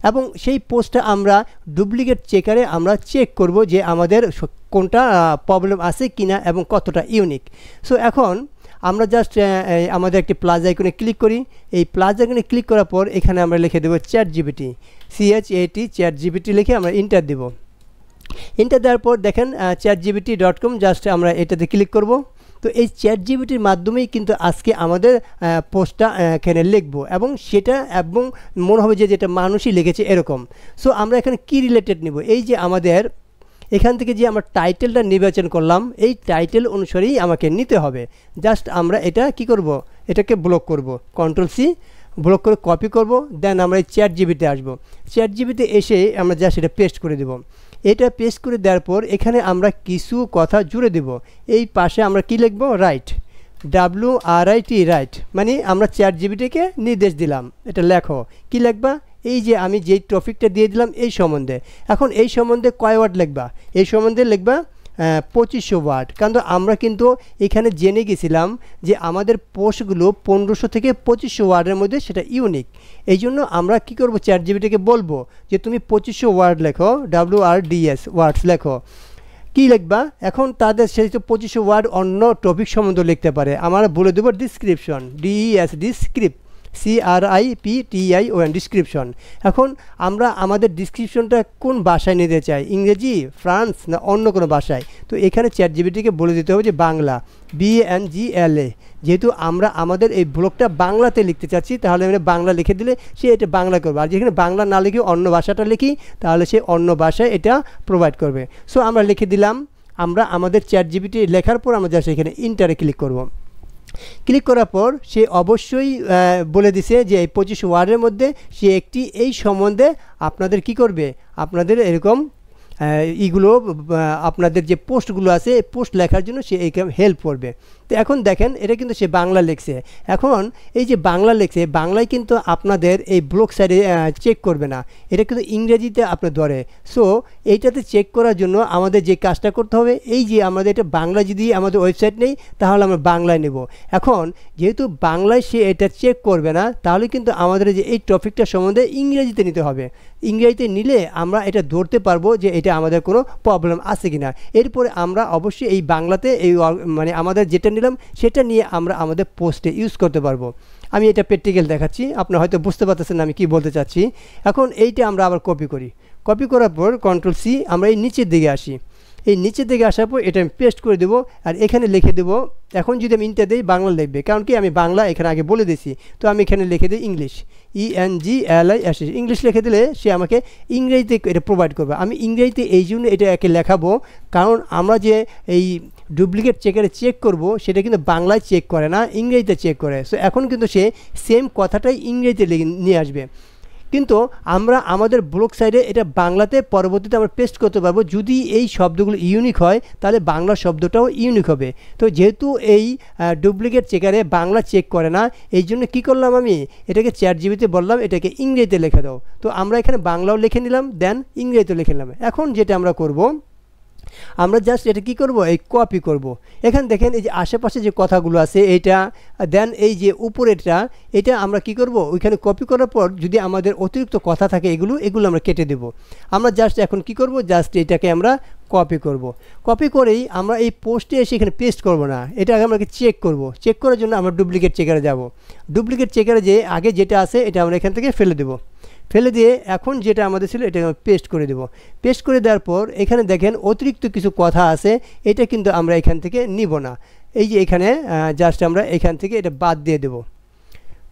এবং সেই পোস্টটা আমরা ডুপ্লিকেট চেকারে আমরা চেক করব যে আমাদের কোনটা প্রবলেম আছে কিনা এবং কতটা ইউনিক। সো এখন আমরা জাস্ট আমাদের একটি প্লাস আইকনে ক্লিক করি। এই প্লাস আইকনে ক্লিক করার পর এখানে আমরা লিখে দেবো ChatGPT, ChatGPT লিখে আমরা ইন্টার দেব। ইন্টার দেওয়ার পর দেখেন ChatGPT.com, জাস্ট আমরা এটাতে ক্লিক করব। তো এই ChatGPTর মাধ্যমেই কিন্তু আজকে আমাদের পোস্টটা এখানে লিখব এবং সেটা এবং মনে হবে যে যেটা মানুষই লিখেছে এরকম। সো আমরা এখানে কি রিলেটেড নিব, এই যে আমাদের এখান থেকে যে আমরা টাইটেলটা নির্বাচন করলাম এই টাইটেল অনুসারেই আমাকে নিতে হবে। জাস্ট আমরা এটা কি করব, এটাকে ব্লক করব, Ctrl+C ব্লক করে কপি করব, দেন আমরা এই ChatGPT আসবো। ChatGPT এসে আমরা জাস্ট এটা পেস্ট করে দেব। এটা পেস্ট করে দেওয়ার পর এখানে আমরা কিছু কথা জুড়ে দেব। এই পাশে আমরা কি লিখব, রাইট, WRIT, রাইট, মানে আমরা ChatGPTকে নির্দেশ দিলাম এটা লেখো। কি লিখবা, এই যে আমি যেই টপিকটা দিয়ে দিলাম এই সম্বন্ধে। এখন এই সম্বন্ধে কয় ওয়ার্ড লিখবা? এই সম্বন্ধে লিখবা 2500 ওয়ার্ড। কারণ আমরা কিন্তু এখানে জেনে গেছিলাম যে আমাদের পোস্টগুলো 1500 থেকে 2500 ওয়ার্ডের মধ্যে, সেটা ইউনিক। এই জন্য আমরা কী করবো, চ্যাটজিপিটিকে বলবো যে তুমি 2500 ওয়ার্ড লেখো, WRDS ওয়ার্ডস লেখো। কী লিখবা? এখন তাদের সেই তো 2500 ওয়ার্ড অন্য টপিক সম্বন্ধে লিখতে পারে। আমরা বলে দেবো ডিসক্রিপশন, DES ডিসক্রিপ্ট, CRIPTION ডিসক্রিপশন। এখন আমরা আমাদের ডিসক্রিপশনটা কোন ভাষায় নিতে চাই, ইংরেজি, ফ্রান্স না অন্য কোনো ভাষায়? তো এখানে চ্যাটজিপিটিকে বলে দিতে হবে যে বাংলা, BANGLA। যেহেতু আমরা আমাদের এই ব্লগটা বাংলাতে লিখতে চাচ্ছি, তাহলে আমরা বাংলা লিখে দিলে সে এটা বাংলা করবে। আর যেখানে বাংলা না লিখে অন্য ভাষাটা লিখি, তাহলে সে অন্য ভাষায় এটা প্রোভাইড করবে। সো আমরা লিখে দিলাম। আমরা আমাদের চ্যাটজিপিটি লেখার পর আমরা জাস্ট এখানে ইন্টারে ক্লিক করব। ক্লিক করার পর সে অবশ্যই বলে দিছে যে এই 25 ওয়ার্ডের মধ্যে সে একটি এই সম্বন্ধে আপনাদের কি করবে, আপনাদের এরকম এইগুলো আপনাদের যে পোস্টগুলো আছে এই পোস্ট লেখার জন্য সে এই হেল্প করবে। তো এখন দেখেন এটা কিন্তু সে বাংলা লিখছে। এখন এই যে বাংলা লিখছে, বাংলায় কিন্তু আপনাদের এই ব্লগ সাইডে চেক করবে না, এটা কিন্তু ইংরেজিতে আপনার ধরে। সো এইটাতে চেক করার জন্য আমাদের যে কাজটা করতে হবে, এই যে আমাদের এটা বাংলা যদি আমাদের ওয়েবসাইট নেই, তাহলে আমরা বাংলায় নেব। এখন যেহেতু বাংলায় সে এটা চেক করবে না, তাহলে কিন্তু আমাদের যে এই টপিকটা সম্বন্ধে ইংরেজিতে নিতে হবে। ইংরেজিতে নিলে আমরা এটা ধরতে পারবো যে এটা আমাদের কোনো প্রবলেম আছে কিনা। এরপরে আমরা অবশ্যই এই বাংলাতে এই মানে আমাদের যেটা নিলাম সেটা নিয়ে আমরা আমাদের পোস্টে ইউজ করতে পারবো। আমি এটা প্র্যাকটিক্যাল দেখাচ্ছি, আপনারা হয়তো বুঝতে পারতেছেন আমি কি বলতে চাচ্ছি। এখন এইটা আমরা আবার কপি করি। কপি করার পর Ctrl+C, আমরা এই নিচের দিকে আসি। এই নিচের দিকে আসার পর এটা আমি পেস্ট করে দেবো আর এখানে লিখে দেবো। এখন যদি আমি ইন্টার দিই বাংলা লিখবে, কারণ কি আমি বাংলা এখানে আগে বলে দিয়েছি। তো আমি এখানে লিখে দিই ইংলিশ, ENGLISH, ইংলিশ লিখে দিলে সে আমাকে ইংরেজিতে এটা প্রোভাইড করবে। আমি ইংরেজিতে এই জন্য এটা একে লেখাবো, কারণ আমরা যে এই ডুপ্লিকেট চেকারে চেক করব সেটা কিন্তু বাংলায় চেক করে না, ইংরেজিতে চেক করে। সো এখন কিন্তু সে সেম কথাটাই ইংরেজিতে নিয়ে আসবে। কিন্তু আমরা আমাদের ব্লগ সাইডে এটা বাংলাতে পরবর্তীতে আমরা পেস্ট করতে পারবো। যদি এই শব্দগুলো ইউনিক হয়, তাহলে বাংলা শব্দটাও ইউনিক হবে। তো যেহেতু এই ডুপ্লিকেট চেকারে বাংলা চেক করে না, এই জন্য কী করলাম, আমি এটাকে চ্যাটজিপিটিতে বললাম এটাকে ইংরেজিতে লিখে দাও। তো আমরা এখানে বাংলাও লিখে নিলাম, দেন ইংরেজিতে লিখে নিলাম। এখন যেটা আমরা করব, আমরা জাস্ট এটা কি করব, এই কপি করব। এখানে দেখেন এই যে আশেপাশে যে কথাগুলো আছে এইটা, দেন এই যে উপরেরটা, এটা আমরা কি করব, ওইখানে কপি করার পর যদি আমাদের অতিরিক্ত কথা থাকে এগুলো আমরা কেটে দেব। আমরা জাস্ট এখন কি করব, জাস্ট এটাকে আমরা কপি করব। কপি করেই আমরা এই পোস্টে এসে এখানে পেস্ট করব না, এটা আগে আমরা চেক করব। চেক করার জন্য আমরা ডুপ্লিকেট চেকারে যাব। ডুপ্লিকেট চেকারে যে আগে যেটা আছে এটা আমরা এখান থেকে ফেলে দেব। ফেলে দিয়ে এখন যেটা আমাদের ছিল এটা পেস্ট করে দেব। পেস্ট করে দেওয়ার পর এখানে দেখেন অতিরিক্ত কিছু কথা আছে, এটা কিন্তু আমরা এখান থেকে নিব না। এই যে এখানে জাস্ট আমরা এখান থেকে এটা বাদ দিয়ে দেব,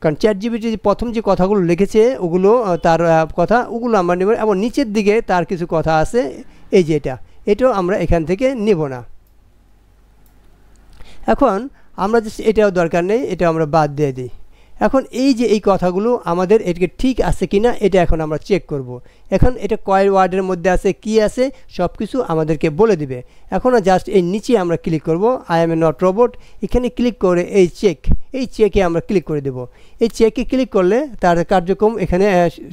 কারণ চ্যাটজিপিটি প্রথম যে কথাগুলো লিখেছে ওগুলো তার কথা, ওগুলো আমরা নেব। এবং নিচের দিকে তার কিছু কথা আছে, এই যে এটাও আমরা এখান থেকে নেব না। এখন আমরা জাস্ট এটাও দরকার নেই, এটা আমরা বাদ দিয়ে দিই। এখন এই যে এই কথাগুলো আমাদের এটাকে ঠিক আছে কিনা এটা এখন আমরা চেক করব। এখন এটা কয় ওয়ার্ডের মধ্যে আছে, কি আছে, সব কিছু আমাদেরকে বলে দিবে। এখন জাস্ট এই নিচে আমরা ক্লিক করব, I M A not robot, এখানে ক্লিক করে এই চেকে আমরা ক্লিক করে দেব। এই চেকে ক্লিক করলে তার কার্যক্রম এখানে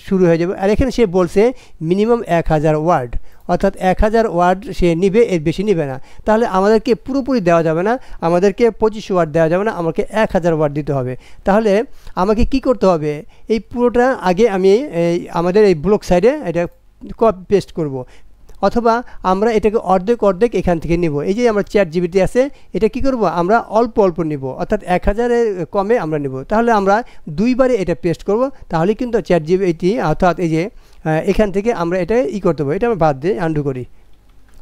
শুরু হয়ে যাবে। আর এখানে সে বলছে মিনিমাম 1000 ওয়ার্ড, অর্থাৎ 1000 ওয়ার্ড সে নিবে, এর বেশি নিবে না। তাহলে আমাদেরকে পুরোপুরি দেওয়া যাবে না, আমাদেরকে 2500 ওয়ার্ড দেওয়া যাবে না, আমাকে 1000 ওয়ার্ড দিতে হবে। তাহলে আমাকে কি করতে হবে, এই পুরোটা আগে আমি আমাদের এই ব্লগ সাইডে এটা কপি পেস্ট করব, অথবা আমরা এটাকে অর্ধেক এখান থেকে নিব। এই যে আমরা চ্যাটজিপিটি আছে, এটা কি করব, আমরা অল্প নিব, অর্থাৎ 1000-এর কমে আমরা নিব। তাহলে আমরা দুইবারে এটা পেস্ট করব, তাহলে কিন্তু চ্যাটজিপিটি অর্থাৎ এই যে এখান থেকে আমরা এটা করতে পারবো। এটা আমরা বাদ দিয়ে আন্ডু করি,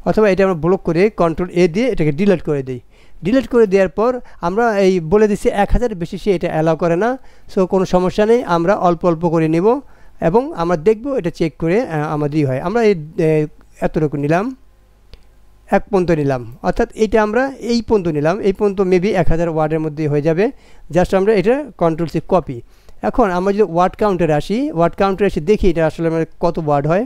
অথবা এটা আমরা ব্লক করে Ctrl+A দিয়ে এটাকে ডিলিট করে দিই। ডিলিট করে দেওয়ার পর আমরা এই বলে দিচ্ছি 1000 বেশি সে এটা অ্যালাউ করে না। সো কোনো সমস্যা নেই, আমরা অল্প করে নেব এবং আমরা দেখব এটা চেক করে আমাদেরই হয়। আমরা এই এতটুকু নিলাম, 1 পর্যন্ত নিলাম, অর্থাৎ এটা আমরা এই পর্যন্ত নিলাম। এই পর্যন্ত মেবি 1000 ওয়ার্ডের মধ্যে হয়ে যাবে। জাস্ট আমরা এটা Ctrl+C কপি। এখন আমরা যদি ওয়ার্ড কাউন্টারে আসি, ওয়ার্ড কাউন্টারে এসে দেখি এটা আসলে আমার কত ওয়ার্ড হয়,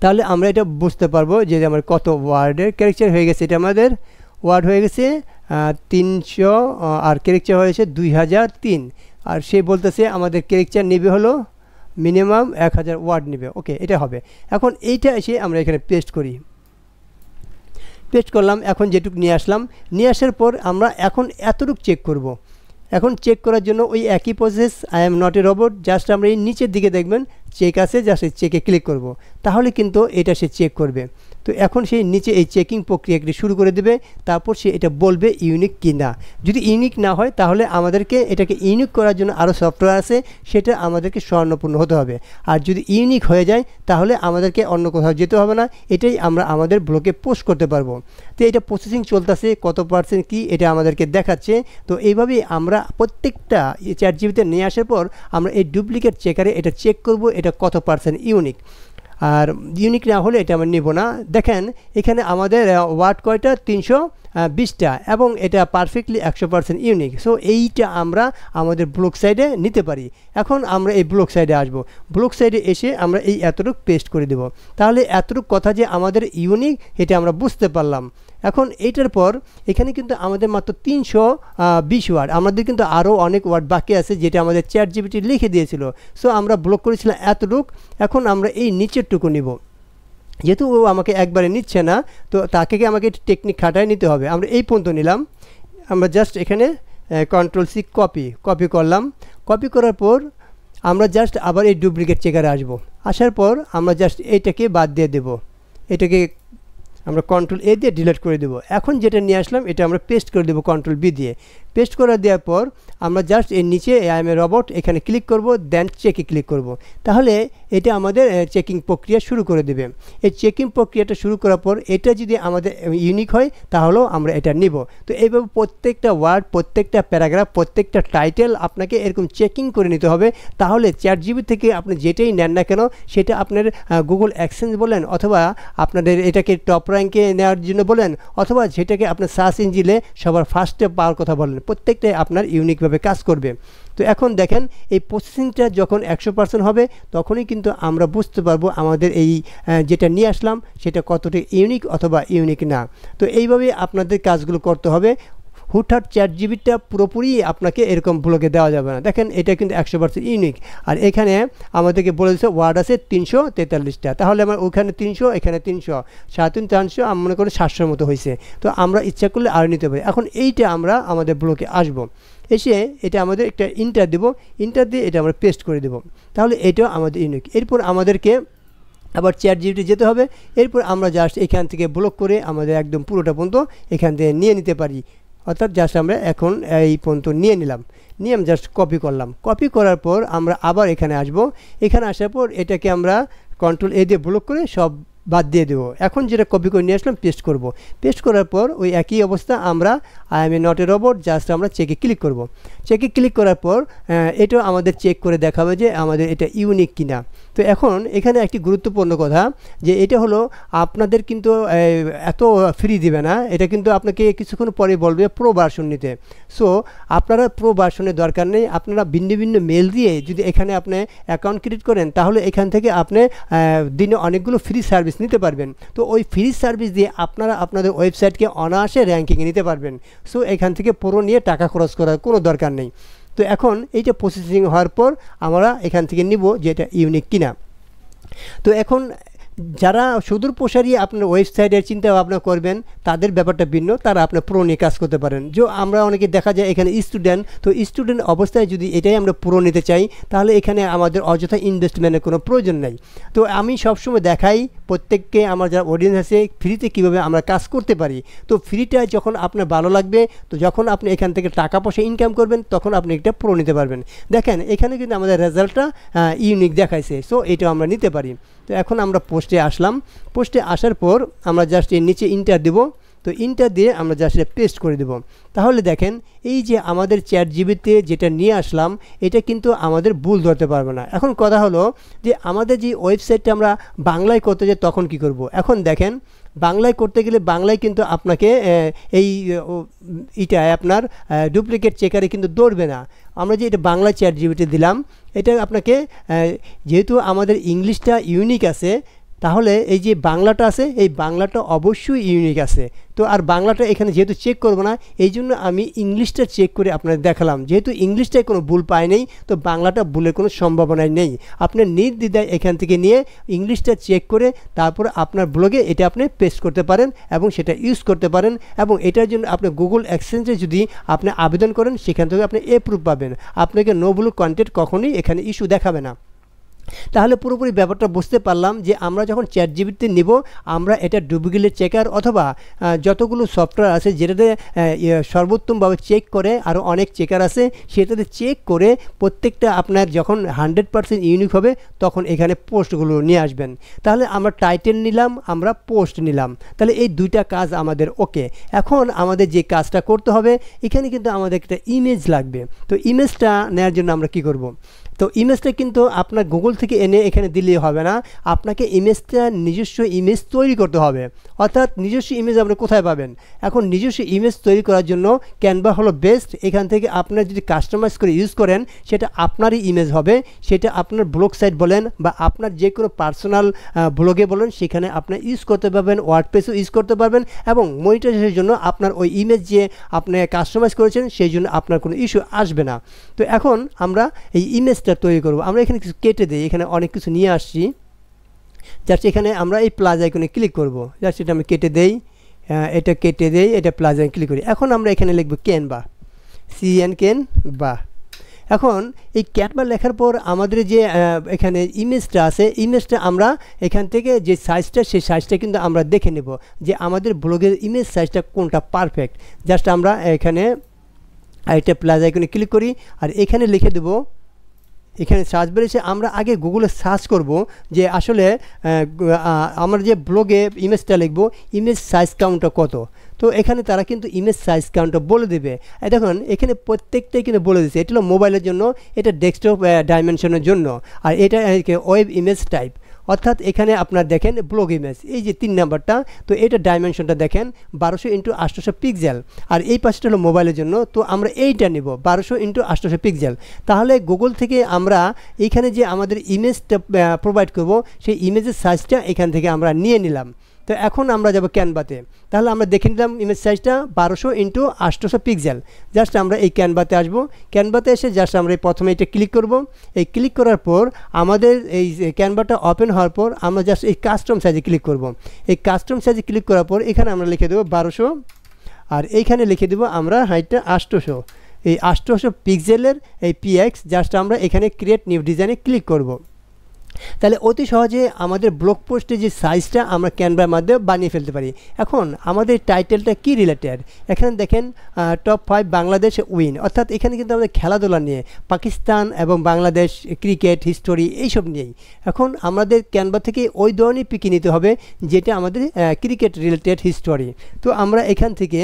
তাহলে আমরা এটা বুঝতে পারবো যে আমার কত ওয়ার্ডের ক্যারেক্টার হয়ে গেছে। এটা আমাদের ওয়ার্ড হয়ে গেছে 300 আর ক্যারেক্টার হয়েছে 2003। আর সে বলতেছে আমাদের ক্যারেক্টার নেবে হলো মিনিমাম 1000 ওয়ার্ড নেবে। ওকে, এটা হবে। এখন এইটা এসে আমরা এখানে পেস্ট করি, পেস্ট করলাম। এখন যেটুকু নিয়ে আসলাম, নিয়ে আসার পর আমরা এখন এতটুকু চেক করব। এখন চেক করার জন্য ওই একই process, I am not a robot, just আমরা এই নিচের দিকে দেখবেন চেক আছে, জাস্ট চেকে ক্লিক করব, তাহলে কিন্তু এটা সে চেক করবে। তো এখন সেই নিচে এই চেকিং প্রক্রিয়াটি শুরু করে দেবে, তারপর সে এটা বলবে ইউনিক কি না। যদি ইউনিক না হয় তাহলে আমাদেরকে এটাকে ইউনিক করার জন্য আরও সফটওয়্যার আছে, সেটা আমাদেরকে স্বর্ণপূর্ণ হতে হবে। আর যদি ইউনিক হয়ে যায় তাহলে আমাদেরকে অন্য কোথাও যেতে হবে না, এটাই আমরা আমাদের ব্লগে পোস্ট করতে পারবো। তো এটা প্রসেসিং চলতেছে, কত পার্সেন্ট কি এটা আমাদেরকে দেখাচ্ছে। তো এইভাবেই আমরা প্রত্যেকটা চ্যাটজিপিটি নিয়ে আসার পর আমরা এই ডুপ্লিকেট চেকারে এটা চেক করব এটা কত পার্সেন্ট ইউনিক। আর ইউনিক না হলে এটা আমরা নেব না। দেখেন এখানে আমাদের ওয়ার্ড কয়টা, 320টা, এবং এটা পারফেক্টলি 100% ইউনিক। সো এইটা আমরা আমাদের ব্লগ সাইডে নিতে পারি। এখন আমরা এই ব্লগ সাইডে আসব, ব্লগ সাইডে এসে আমরা এই এতটুকু পেস্ট করে দেব। তাহলে এতটুকু কথা যে আমাদের ইউনিক এটা আমরা বুঝতে পারলাম। এখন এইটার পর এখানে কিন্তু আমাদের মাত্র 320 ওয়ার্ড, আমাদের কিন্তু আরও অনেক ওয়ার্ড বাকি আছে যেটা আমাদের চ্যাটজিপিটি লিখে দিয়েছিল। সো আমরা ব্লক করেছিলাম এতটুক। এখন আমরা এই নিচেরটুকু নিব, যেহেতু ও আমাকে একবারে নিচ্ছে না, তো তাকে আমাকে টেকনিক খাটায় নিতে হবে। আমরা এই পর্যন্ত নিলাম, আমরা জাস্ট এখানে কন্ট্রোল-C কপি করলাম। কপি করার পর আমরা জাস্ট আবার এই ডুপ্লিকেট চেকারে আসব। আসার পর আমরা জাস্ট এইটাকে বাদ দিয়ে দেব, এটাকে আমরা কন্ট্রোল-A দিয়ে ডিলিট করে দেব। এখন যেটা নিয়ে আসলাম এটা আমরা পেস্ট করে দেবো কন্ট্রোল-B দিয়ে। পেস্ট করে দেওয়ার পর আমরা জাস্ট এর নিচে আই এম এ রোবট এখানে ক্লিক করব, দেন চেকে ক্লিক করব। তাহলে এটা আমাদের চেকিং প্রক্রিয়া শুরু করে দেবে। এই চেকিং প্রক্রিয়াটা শুরু করার পর এটা যদি আমাদের ইউনিক হয় তাহলেও আমরা এটা নিব। তো এইভাবে প্রত্যেকটা ওয়ার্ড, প্রত্যেকটা প্যারাগ্রাফ, প্রত্যেকটা টাইটেল আপনাকে এরকম চেকিং করে নিতে হবে। তাহলে চ্যাটজিপিটি থেকে আপনি যেটাই নেন না কেন, সেটা আপনার গুগল অ্যাডসেন্স বলেন, অথবা আপনাদের এটাকে টপ র্যাঙ্কে নেওয়ার জন্য বলেন, অথবা যেটাকে আপনার সার্চ ইঞ্জিনে সবার ফার্স্টে পাওয়ার কথা বলেন, প্রত্যেকটাই আপনার ইউনিকভাবে কাজ করবে। তো এখন দেখেন এই প্রসেসিংটা যখন 100% হবে তখনই কিন্তু আমরা বুঝতে পারবো আমাদের এই যেটা নিয়ে আসলাম সেটা কতটা ইউনিক অথবা ইউনিক না। তো এইভাবে আপনাদের কাজগুলো করতে হবে। হুটহাট চ্যাটজিপিটিটা পুরোপুরি আপনাকে এরকম ব্লগে দেওয়া যাবে না। দেখেন এটা কিন্তু 100% ইউনিক। আর এখানে আমাদেরকে বলে দিচ্ছে ওয়ার্ড আছে 343টা, তাহলে আমার ওখানে 300, এখানে 300, 350, আমি মনে করি 700 মতো হয়েছে। তো আমরা ইচ্ছা করলে আরও নিতে পারি। এখন এইটা আমরা আমাদের ব্লগে আসবো, এসে এটা আমাদের একটা ইন্টার দেবো, ইন্টার দিয়ে এটা আমরা পেস্ট করে দেবো। তাহলে এটাও আমাদের ইউনিক। এরপর আমাদেরকে আবার চ্যাটজিপিটি যেতে হবে। এরপর আমরা জাস্ট এখান থেকে ব্লক করে আমাদের একদম পুরোটা পর্যন্ত এখান থেকে নিয়ে নিতে পারি। অর্থাৎ জাস্ট আমরা এখন এই পর্যন্ত নিয়ে নিলাম, নিয়ে আমি জাস্ট কপি করলাম। কপি করার পর আমরা আবার এখানে আসব। এখানে আসার পর এটাকে আমরা কন্ট্রোল-A দিয়ে ব্লক করে সব বাদ দিয়ে দেবো। এখন যেটা কপি করে নিয়ে আসলাম পেস্ট করব। পেস্ট করার পর ওই একই অবস্থা আমরা I M A not a robot just আমরা চেকে ক্লিক করব। চেকে ক্লিক করার পর এটাও আমাদের চেক করে দেখাবে যে আমাদের এটা ইউনিক কিনা। তো এখন এখানে একটি গুরুত্বপূর্ণ কথা যে এটা হলো আপনাদের কিন্তু এত ফ্রি দিবে না, এটা কিন্তু আপনাকে কিছুক্ষণ পরে বলবে প্রো ভার্সন নিতে। সো আপনারা প্রো ভার্সনের দরকার নেই, আপনারা ভিন্ন ভিন্ন মেল দিয়ে যদি এখানে আপনি অ্যাকাউন্ট ক্রিয়েট করেন তাহলে এখান থেকে আপনি দিনে অনেকগুলো ফ্রি সার্ভিস নিতে পারবেন। তো ওই ফ্রি সার্ভিস দিয়ে আপনারা আপনাদের ওয়েবসাইটকে অনায়াসে র্যাঙ্কিংয়ে নিতে পারবেন। সো এখান থেকে পুরো নিয়ে টাকা খরচ করার কোনো দরকার নেই। তো এখন এইটা প্রসেসিং হওয়ার পর আমরা এখান থেকে নিব যে এটা ইউনিক কিনা। তো এখন যারা সুদূর প্রসারী আপনার ওয়েবসাইটের চিন্তা ভাবনা করবেন তাদের ব্যাপারটা ভিন্ন, তারা আপনার প্রো নিয়ে কাজ করতে পারেন। যে আমরা অনেকে দেখা যায় এখানে স্টুডেন্ট, তো স্টুডেন্ট অবস্থায় যদি এটাই আমরা প্রো নিতে চাই তাহলে এখানে আমাদের অযথা ইনভেস্টমেন্টের কোনো প্রয়োজন নেই। তো আমি সবসময় দেখাই প্রত্যেককে, আমার যারা অডিয়েন্স আছে, ফ্রিতে কীভাবে আমরা কাজ করতে পারি। তো ফ্রিটা যখন আপনার ভালো লাগবে, তো যখন আপনি এখান থেকে টাকা পয়সা ইনকাম করবেন তখন আপনি একটা প্রো নিতে পারবেন। দেখেন এখানে কিন্তু আমাদের রেজাল্টটা ইউনিক দেখাইছে, সো এটা আমরা নিতে পারি। তো এখন আমরা পোস্টে আসলাম। পোস্টে আসার পর আমরা জাস্ট এর নিচে ইন্টার দেব। তো ইন্টার দিয়ে আমরা জাস্ট এটা পেস্ট করে দেব। তাহলে দেখেন এই যে আমাদের চ্যাটজিপিটিতে যেটা নিয়ে আসলাম এটা কিন্তু আমাদের ভুল ধরতে পারবে না। এখন কথা হলো যে আমাদের যে ওয়েবসাইটটা আমরা বাংলায় করতে যাই তখন কি করব। এখন দেখেন বাংলায় করতে গেলে বাংলায় কিন্তু আপনাকে এইটা আপনার ডুপ্লিকেট চেকারে কিন্তু দৌড়বে না। আমরা যে এটা বাংলা চ্যাটজিপিটি দিলাম এটা আপনাকে যেহেতু আমাদের ইংলিশটা ইউনিক আছে তাহলে এই যে বাংলাটা আছে এই বাংলাটা অবশ্যই ইউনিক আছে। তো আর বাংলাটা এখানে যেহেতু চেক করব না, এই জন্য আমি ইংলিশটা চেক করে আপনাদের দেখালাম। যেহেতু ইংলিশটায় কোনো ভুল পাই নেই, তো বাংলাটা ভুলের কোনো সম্ভাবনাই নেই। আপনি নির্দ্বিধায় এখান থেকে নিয়ে ইংলিশটা চেক করে তারপর আপনার ব্লগে এটা আপনি পেস্ট করতে পারেন এবং সেটা ইউজ করতে পারেন। এবং এটার জন্য আপনি গুগল এক্সচেঞ্জে যদি আপনি আবেদন করেন, সেখান থেকে আপনি অ্যাপ্রুভ পাবেন। আপনাকে নো ব্লু কন্টেন্ট কখনোই এখানে ইস্যু দেখাবে না। তাহলে পুরোপুরি ব্যাপারটা বুঝতে পারলাম যে আমরা যখন চ্যাটজিপিটি নিব, আমরা এটা ডুপ্লিকেট চেকার অথবা যতগুলো সফটওয়্যার আছে যেটাতে সর্বোত্তমভাবে চেক করে, আরও অনেক চেকার আছে, সেটাতে চেক করে প্রত্যেকটা আপনার যখন 100% ইউনিক হবে তখন এখানে পোস্টগুলো নিয়ে আসবেন। তাহলে আমরা টাইটেল নিলাম, আমরা পোস্ট নিলাম, তাহলে এই দুইটা কাজ আমাদের ওকে। এখন আমাদের যে কাজটা করতে হবে, এখানে কিন্তু আমাদের একটা ইমেজ লাগবে। তো ইমেজটা নেওয়ার জন্য আমরা কি করব? তো ইমেজটা কিন্তু আপনার গুগল থেকে এনে এখানে দিলেই হবে না, আপনাকে ইমেজটা নিজস্ব ইমেজ তৈরি করতে হবে। অর্থাৎ নিজস্ব ইমেজ আপনি কোথায় পাবেন? এখন নিজস্ব ইমেজ তৈরি করার জন্য ক্যানভা হলো বেস্ট। এখান থেকে আপনার যদি কাস্টমাইজ করে ইউজ করেন, সেটা আপনারই ইমেজ হবে। সেটা আপনার ব্লগ সাইট বলেন বা আপনার যে কোনো পার্সোনাল ব্লগে বলেন, সেখানে আপনি ইউজ করতে পারবেন, ওয়ার্ডপ্রেসও ইউজ করতে পারবেন। এবং মনিটাইজেশনের জন্য আপনার ওই ইমেজ যে আপনি কাস্টমাইজ করেছেন, সেই জন্য আপনার কোনো ইস্যু আসবে না। তো এখন আমরা এই ইমেজ তৈরি করব। আমরা এখানে কিছু কেটে দিই, এখানে অনেক কিছু নিয়ে আসছি। জাস্ট এখানে আমরা এই প্লাস আইকনে ক্লিক করব, জাস্ট এটা আমি কেটে দেই, এটা কেটে দেই, এটা প্লাস আইকনে ক্লিক করি। এখন আমরা এখানে লিখব ক্যানভা, ক্যানভা। এখন এই ক্যানভা লেখার পর আমাদের যে এখানে ইমেজটা আছে, ইমেজটা আমরা এখান থেকে যে সাইজটা, সেই সাইজটা কিন্তু আমরা দেখে নেব যে আমাদের ব্লগের ইমেজ সাইজটা কোনটা পারফেক্ট। জাস্ট আমরা এখানে এটা প্লাস আইকনে ক্লিক করি আর এখানে লিখে দেব, এখানে সার্চ বেরিয়েছে, আমরা আগে গুগলে সার্চ করব যে আসলে আমার যে ব্লগে ইমেজটা লিখব, ইমেজ সাইজ কাউন্টটা কত। তো এখানে তারা কিন্তু ইমেজ সাইজ কাউন্টটা বলে দেবে। দেখুন এখানে প্রত্যেকটাই কিন্তু বলে দিচ্ছে। এটা হলো মোবাইলের জন্য, এটা ডেস্কটপ ডাইমেনশনের জন্য, আর এটা ওয়েব ইমেজ টাইপ। অর্থাৎ এখানে আপনার দেখেন ব্লগ ইমেজ, এই যে 3 নাম্বারটা, তো এটা ডাইমেনশনটা দেখেন 1200x800 পিক্সেল। আর এই পাশটা হলো মোবাইলের জন্য, তো আমরা এইটা নিব 1200x800 পিক্সেল। তাহলে গুগল থেকে আমরা এইখানে যে আমাদের ইমেজটা প্রোভাইড করব, সেই ইমেজের সাইজটা এখান থেকে আমরা নিয়ে নিলাম। তো এখন আমরা যাব ক্যানভাতে। তাহলে আমরা দেখে নিলাম ইমেজ সাইজটা 1200x800 পিক্সেল। জাস্ট আমরা এই ক্যানভাতে আসব। ক্যানভাতে এসে জাস্ট আমরা প্রথমে এটা ক্লিক করব। এই ক্লিক করার পর আমাদের এই ক্যানভাটা ওপেন হওয়ার পর আমরা জাস্ট এই কাস্টম সাইজে ক্লিক করব। এই কাস্টম সাইজে ক্লিক করার পর এখানে আমরা লিখে দেবো 1200, আর এইখানে লিখে দেবো আমরা হাইটটা 800। এই 800 পিক্সেলের এই পিএক্স, জাস্ট আমরা এখানে ক্রিয়েট নিউ ডিজাইনে ক্লিক করব। তাহলে অতি সহজে আমাদের ব্লগ পোস্টে যে সাইজটা আমরা ক্যানভার মাধ্যমে বানিয়ে ফেলতে পারি। এখন আমাদের টাইটেলটা কি রিলেটেড, এখানে দেখেন টপ 5 বাংলাদেশ উইন, অর্থাৎ এখানে কিন্তু আমাদের খেলাধুলা নিয়ে, পাকিস্তান এবং বাংলাদেশ, ক্রিকেট, হিস্টোরি, এইসব নিয়েই। এখন আমাদের ক্যানভা থেকে ওই ধরনের পিকে নিতে হবে যেটা আমাদের ক্রিকেট রিলেটেড, হিস্টোরি। তো আমরা এখান থেকে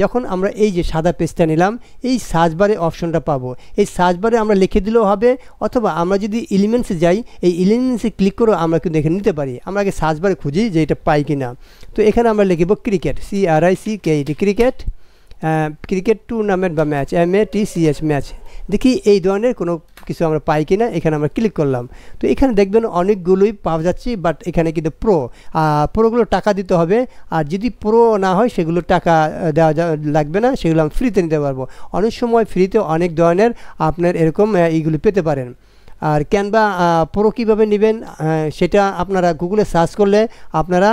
যখন আমরা এই যে সাদা পেজটা নিলাম, এই সার্চ বারে অপশনটা পাবো। এই সার্চ বারে আমরা লিখে দিলেও হবে, অথবা আমরা যদি এলিমেন্টসে যাই, এই এলিমেন্টসে ক্লিক করে আমরা কিন্তু এখানে নিতে পারি। আমরা আগে সার্চ বারে খুঁজি যে এটা পাই কিনা। তো এখানে আমরা লিখব cricket, CRICKET, cricket, cricket tournament বা ম্যাচ, MATCH, ম্যাচ। দেখি এই ধরনের কোনো কিছু আমরা পাই কিনা। এখানে আমরা ক্লিক করলাম। তো এখানে দেখবেন অনেকগুলোই পাওয়া যাচ্ছে, বাট এখানে কিন্তু প্রোগুলো টাকা দিতে হবে। আর যদি প্রো না হয় সেগুলো টাকা দেওয়া লাগবে না, সেগুলো আমি ফ্রিতে নিতে পারবো। অনেক সময় ফ্রিতে অনেক ধরনের আপনার এরকম এইগুলি পেতে পারেন। আর ক্যানভা প্রো কীভাবে নেবেন সেটা আপনারা গুগলে সার্চ করলে আপনারা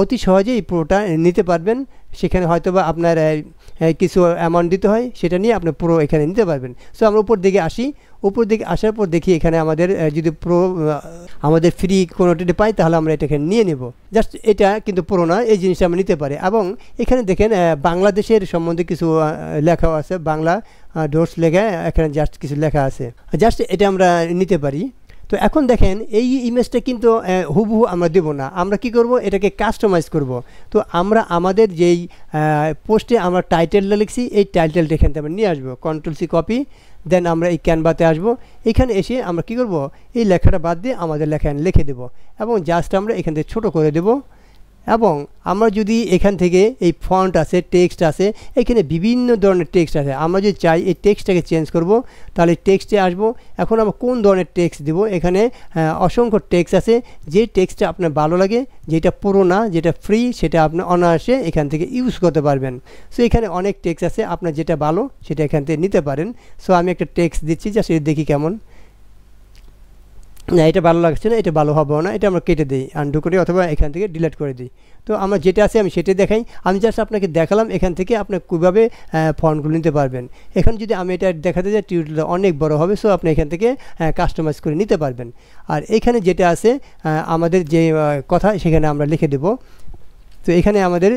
অতি সহজেই প্রোটা নিতে পারবেন। সেখানে হয়তো বা আপনার কিছু অ্যামাউন্ট দিতে হয়, সেটা নিয়ে আপনি প্রো এখানে নিতে পারবেন। সো আমরা উপর দিকে আসি। উপর দিকে আসার পর দেখি এখানে আমাদের যদি প্রো আমাদের ফ্রি কোনোটি পাই, তাহলে আমরা এটা এখানে নিয়ে নেব। জাস্ট এটা কিন্তু প্রো না, এই জিনিসটা আমরা নিতে পারি। এবং এখানে দেখেন বাংলাদেশের সম্বন্ধে কিছু লেখা আছে, বাংলা ডোর্স লেখা, এখানে জাস্ট কিছু লেখা আছে, জাস্ট এটা আমরা নিতে পারি। তো এখন দেখেন এই ইমেজটা কিন্তু হুবহু আমরা দেব না, আমরা কি করব, এটাকে কাস্টমাইজ করব। তো আমরা আমাদের যেই পোস্টে আমরা টাইটেলটা লিখছি, এই টাইটেলটা এখান থেকে আমরা নিয়ে আসবো, Ctrl+C কপি, দেন আমরা এই ক্যানভাতে আসব। এখানে এসে আমরা কি করব, এই লেখাটা বাদ দিয়ে আমাদের লেখা লিখে দেব এবং জাস্ট আমরা এখান থেকে ছোটো করে দেব। এবং আমরা যদি এখান থেকে এই ফন্ট আছে, টেক্সট আছে, এখানে বিভিন্ন ধরনের টেক্সট আছে। আমরা যদি চাই এই টেক্সটটাকে চেঞ্জ করব, তাহলে টেক্সটে আসব। এখন আমরা কোন ধরনের টেক্সট দেব, এখানে অসংখ্য টেক্সট আছে। যে টেক্সটটা আপনার ভালো লাগে, যেটা পুরো না, যেটা ফ্রি, সেটা আপনি অনায়াসে এখান থেকে ইউজ করতে পারবেন। সো এখানে অনেক টেক্সট আছে, আপনার যেটা ভালো সেটা এখান থেকে নিতে পারেন। সো আমি একটা টেক্সট দিচ্ছি, জাস্ট এটা দেখি কেমন। না, এটা ভালো লাগছে না, এটা ভালো হবে না, এটা আমরা কেটে দিই, আনডু করি অথবা এখান থেকে ডিলিট করে দিই। তো আমার যেটা আছে আমি সেটাই দেখাই। আমি জাস্ট আপনাকে দেখালাম এখান থেকে আপনি কীভাবে ফন্টগুলো নিতে পারবেন। এখন যদি আমি এটা দেখাতে যাই, টিউটোরিয়ালটা অনেক বড় হবে। সো আপনি এখান থেকে কাস্টমাইজ করে নিতে পারবেন। আর এখানে যেটা আছে আমাদের যে কথা, সেখানে আমরা লিখে দেব। তো এখানে আমাদের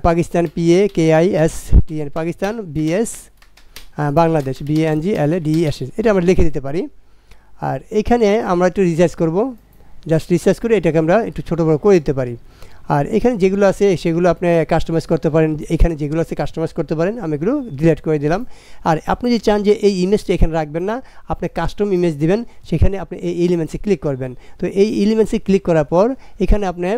Pakistan PAKISTN, Pakistan BS, Bangladesh BANGLADES, এটা আমরা লিখে দিতে পারি। আর এখানে আমরা একটু রিসার্চ করব, জাস্ট রিসার্চ করে এটাকে আমরা একটু ছোটো বড়ো করে দিতে পারি। আর এখানে যেগুলো আছে সেগুলো আপনি কাস্টমাইজ করতে পারেন, এখানে যেগুলো আছে কাস্টমাইজ করতে পারেন। আমি এগুলো ডিলিট করে দিলাম। আর আপনি যদি চান যে এই ইমেজটা এখানে রাখবেন না, আপনি কাস্টম ইমেজ দিবেন, সেখানে আপনি এই এলিমেন্টসে ক্লিক করবেন। তো এই এলিমেন্টসে ক্লিক করার পর এখানে আপনি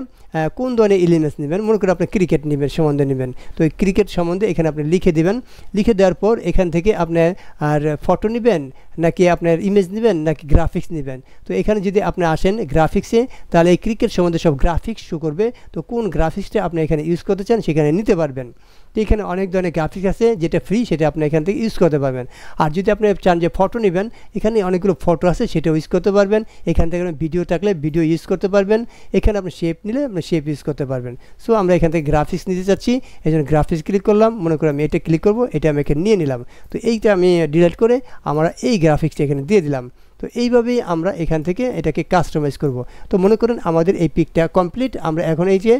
কোন ধরনের এলিমেন্টস নেবেন, মনে করেন আপনি ক্রিকেট নেবেন, সম্বন্ধে নেবেন। তো এই ক্রিকেট সম্বন্ধে এখানে আপনি লিখে দেবেন। লিখে দেওয়ার পর এখান থেকে আপনার আর ফটো নেবেন, নাকি আপনার ইমেজ নেবেন, নাকি গ্রাফিক্স নেবেন। তো এখানে যদি আপনি আসেন গ্রাফিক্সে, তাহলে এই ক্রিকেট সম্বন্ধে সব গ্রাফিক্স শো করবে। তো কোন গ্রাফিক্সটা আপনি এখানে ইউজ করতে চান সেখানে নিতে পারবেন। তো এখানে অনেক ধরনের গ্রাফিক্স আছে, যেটা ফ্রি সেটা আপনি এখান থেকে ইউজ করতে পারবেন। আর যদি আপনি চান যে ফটো নেবেন, এখানে অনেকগুলো ফটো আছে, সেটাও ইউজ করতে পারবেন। এখান থেকে ভিডিও থাকলে ভিডিও ইউজ করতে পারবেন। এখানে আপনি শেপ নিলে আপনি শেপ ইউজ করতে পারবেন। সো আমরা এখান থেকে গ্রাফিক্স নিতে চাচ্ছি, এই জন্য গ্রাফিক্স ক্লিক করলাম। মনে করি আমি এটা ক্লিক করব, এটা আমি এখানে নিয়ে নিলাম। তো এইটা আমি ডিলিট করে আমরা এই গ্রাফিক্সটা এখানে দিয়ে দিলাম। তো এইভাবেই আমরা এখান থেকে এটাকে কাস্টমাইজ করব। তো মনে করেন আমাদের এই পিকটা কমপ্লিট। আমরা এখন এই যে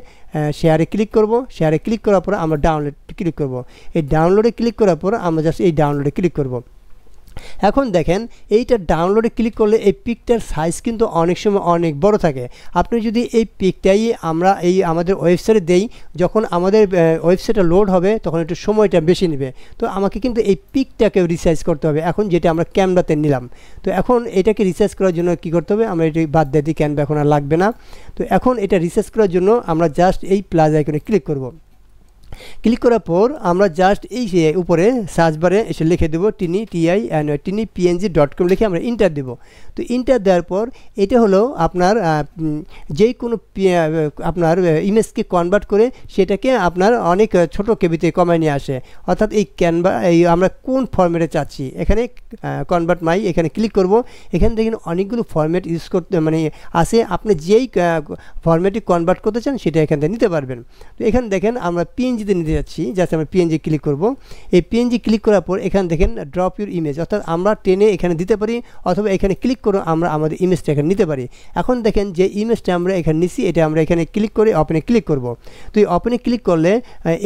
শেয়ারে ক্লিক করব, শেয়ারে ক্লিক করার পর আমরা ডাউনলোড ক্লিক করব। এই ডাউনলোডে ক্লিক করার পর আমরা জাস্ট এই ডাউনলোডে ক্লিক করব। এখন দেখেন এইটা ডাউনলোডে ক্লিক করলে এই পিকটার সাইজ কিন্তু অনেক সময় অনেক বড় থাকে। আপনি যদি এই পিকটাই আমরা এই আমাদের ওয়েবসাইটে দেই, যখন আমাদের ওয়েবসাইটে লোড হবে তখন একটু সময়টা বেশি নেবে। তো আমাকে কিন্তু এই পিকটাকে রিসাইজ করতে হবে, এখন যেটা আমরা ক্যানভাতে নিলাম। তো এখন এটাকে রিসাইজ করার জন্য কি করতে হবে, আমরা এটি বাদ দিয়ে দিই, ক্যানভা এখন আর লাগবে না। তো এখন এটা রিসাইজ করার জন্য আমরা জাস্ট এই প্লাস আইকনে ক্লিক করব। ক্লিক করার পর আমরা জাস্ট এই উপরে সার্চ বারে এসে লিখে দেবো tinipng.com লিখে আমরা ইন্টার দেব। তো ইন্টার দেওয়ার পর এটা হলো আপনার যে কোনো আপনার ইমেজকে কনভার্ট করে সেটাকে আপনার অনেক ছোট কেবিতে কমায় নিয়ে আসে। অর্থাৎ এই ক্যানভা এই আমরা কোন ফরম্যাটে চাচ্ছি, এখানে কনভার্ট মাই এখানে ক্লিক করব। এখান থেকে অনেকগুলো ফরম্যাট ইউজ করতে মানে আছে, আপনি যেই ফরম্যাটে কনভার্ট করতে চান সেটা এখান থেকে নিতে পারবেন। তো এখানে দেখেন আমরা পিএনজিতে নিতে যাচ্ছি, জাস্ট আমরা পিএনজি ক্লিক করব। এই পিএনজি ক্লিক করার পর এখানে দেখেন ড্রপ ইউর ইমেজ, অর্থাৎ আমরা টেনে এখানে দিতে পারি অথবা এখানে ক্লিক করে আমরা আমাদের ইমেজটা এখানে নিতে পারি। এখন দেখেন যে ইমেজটা আমরা এখানে নিছি, এটা আমরা এখানে ক্লিক করে ওপেনে ক্লিক করব। তো এই ওপেনে ক্লিক করলে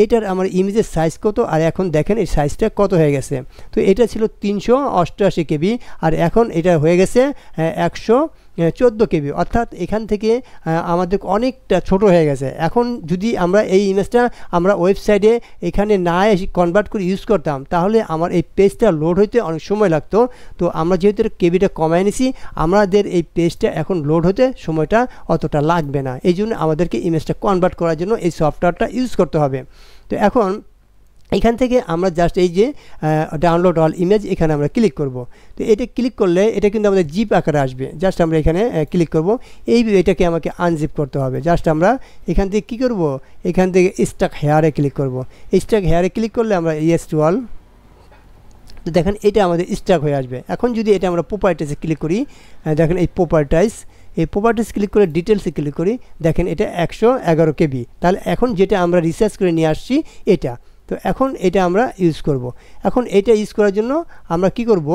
এটার আমার ইমেজের সাইজ কত, আর এখন দেখেন এই সাইজটা কত হয়ে গেছে। তো এটা ছিল 388 KB, আর এখন এটা হয়ে গেছে 114 KB, অর্থাৎ এখান থেকে আমাদের অনেকটা ছোট হয়ে গেছে। এখন যদি আমরা এই ইমেজটা আমরা ওয়েবসাইটে এখানে না এসে কনভার্ট করে ইউজ করতাম, তাহলে আমার এই পেজটা লোড হইতে অনেক সময় লাগতো। তো আমরা যেহেতু কেবিটা কমায় নিছি, আমাদের এই পেজটা এখন লোড হতে সময়টা অতটা লাগবে না। এই জন্য আমাদেরকে ইমেজটা কনভার্ট করার জন্য এই সফটওয়্যারটা ইউজ করতে হবে। তো এখন এখান থেকে আমরা জাস্ট এই যে ডাউনলোড অল ইমেজ এখানে আমরা ক্লিক করব। তো এটা ক্লিক করলে এটা কিন্তু আমাদের জিপ আকারে আসবে। জাস্ট আমরা এখানে ক্লিক করব। এটাকে আমাকে আনজিপ করতে হবে। জাস্ট আমরা এখান থেকে কী করব, এখান থেকে স্ট্যাক হেয়ারে ক্লিক করব। স্ট্যাক হেয়ারে ক্লিক করলে আমরা ইয়েস টু অল, তো দেখেন এটা আমাদের স্ট্যাক হয়ে আসবে। এখন যদি এটা আমরা প্রপার্টিসে ক্লিক করি, দেখেন এই প্রপার্টিস ক্লিক করে ডিটেলসে ক্লিক করি, দেখেন এটা 111 KB। তাহলে এখন যেটা আমরা রিসার্চ করে নিয়ে আসছি এটা, তো এখন এটা আমরা ইউজ করব। এখন এটা ইউজ করার জন্য আমরা কি করব,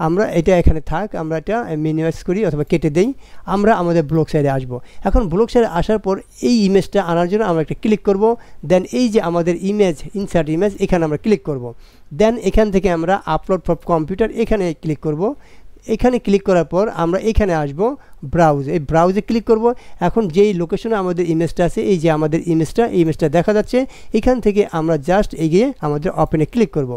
আমরা এটা এখানে থাক, আমরা এটা মিনিমাইজ করি অথবা কেটে দেই। আমরা আমাদের ব্লগ সাইডে আসব। এখন ব্লগ সাইডে আসার পর এই ইমেজটা আনার জন্য আমরা একটা ক্লিক করব। দেন এই যে আমাদের ইমেজ, ইনসার্ট ইমেজ, এখানে আমরা ক্লিক করব। দেন এখান থেকে আমরা আপলোড ফর কম্পিউটার এখানে ক্লিক করব। এখানে ক্লিক করার পর আমরা এখানে আসব ব্রাউজ, এই ব্রাউজে ক্লিক করব। এখন যেই লোকেশনে আমাদের ইমেজটা আছে, এই যে আমাদের ইমেজটা দেখা যাচ্ছে, এখান থেকে আমরা জাস্ট এগিয়ে আমাদের ওপেনে ক্লিক করব।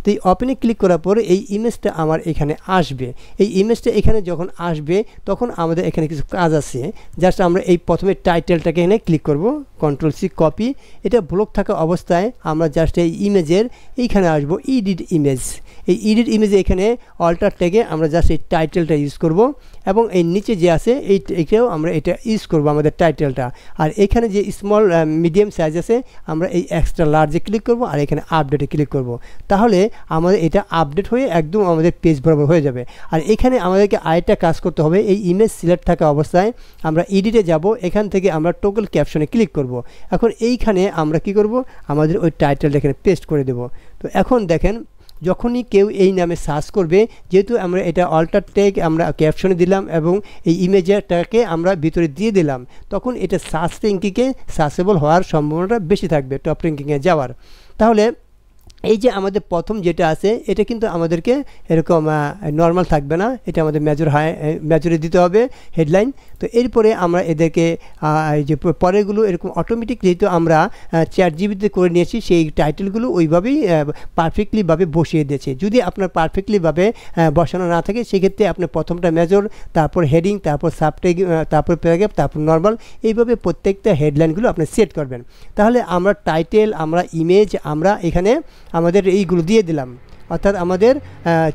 তো এই ওপেনে ক্লিক করার পর এই ইমেজটা আমার এখানে আসবে। এই ইমেজটা এখানে যখন আসবে তখন আমাদের এখানে কিছু কাজ আছে। জাস্ট আমরা এই প্রথমে টাইটেলটাকে এখানে ক্লিক করব, Ctrl+C কপি। এটা ব্লক থাকা অবস্থায় আমরা জাস্ট এই ইমেজের এইখানে আসব, এডিট ইমেজ। এই এডিট ইমেজে এখানে অল্টার ট্যাগে আমরা জাস্ট এই টাইটেলটা ইউজ করব এবং এই নিচে যে আছে এইটাও আমরা এটা ইউজ করব আমাদের টাইটেলটা। আর এখানে যে স্মল মিডিয়াম সাইজ আছে আমরা এই এক্সট্রা লার্জে ক্লিক করব আর এখানে আপডেটে ক্লিক করব। তাহলে আমাদের এটা আপডেট হয়ে একদম আমাদের পেজ বরাবর হয়ে যাবে। আর এখানে আমাদেরকে আরেকটা কাজ করতে হবে, এই ইমেজ সিলেক্ট থাকা অবস্থায় আমরা এডিটে যাব, এখান থেকে আমরা টগল ক্যাপশনে ক্লিক করব। এখন এইখানে আমরা কি করব, আমাদের ওই টাইটেলটা এখানে পেস্ট করে দেব। তো এখন দেখেন যখনই কেউ এই নামে সার্চ করবে, যেহেতু আমরা এটা অল্টার ট্যাগ আমরা ক্যাপশনে দিলাম এবং এই ইমেজটাকে আমরা ভিতরে দিয়ে দিলাম, তখন এটা সার্চ র্যাঙ্কিংয়ে সার্চেবল হওয়ার সম্ভাবনাটা বেশি থাকবে, টপ র্যাঙ্কিংয়ে যাওয়ার। তাহলে এই যে আমাদের প্রথম যেটা আছে এটা কিন্তু আমাদেরকে এরকম নর্মাল থাকবে না, এটা আমাদের মেজরে দিতে হবে হেডলাইন। তো এরপরে আমরা এদেরকে এই যে পরেরগুলো এরকম অটোমেটিক, যেহেতু আমরা চ্যাটজিপিটিতে করে নিয়েছি, সেই টাইটেলগুলো ওইভাবেই পারফেক্টলিভাবে বসিয়ে দিয়েছে। যদি আপনার পারফেক্টলিভাবে বসানো না থাকে সেক্ষেত্রে আপনার প্রথমটা মেজর, তারপর হেডিং, তারপর সাবট্যাগ, তারপর প্যারাগ্রাফ, তারপর নর্মাল, এইভাবে প্রত্যেকটা হেডলাইনগুলো আপনি সেট করবেন। তাহলে আমরা টাইটেল, আমরা ইমেজ, আমরা এখানে আমাদের এইগুলো দিয়ে দিলাম, অর্থাৎ আমাদের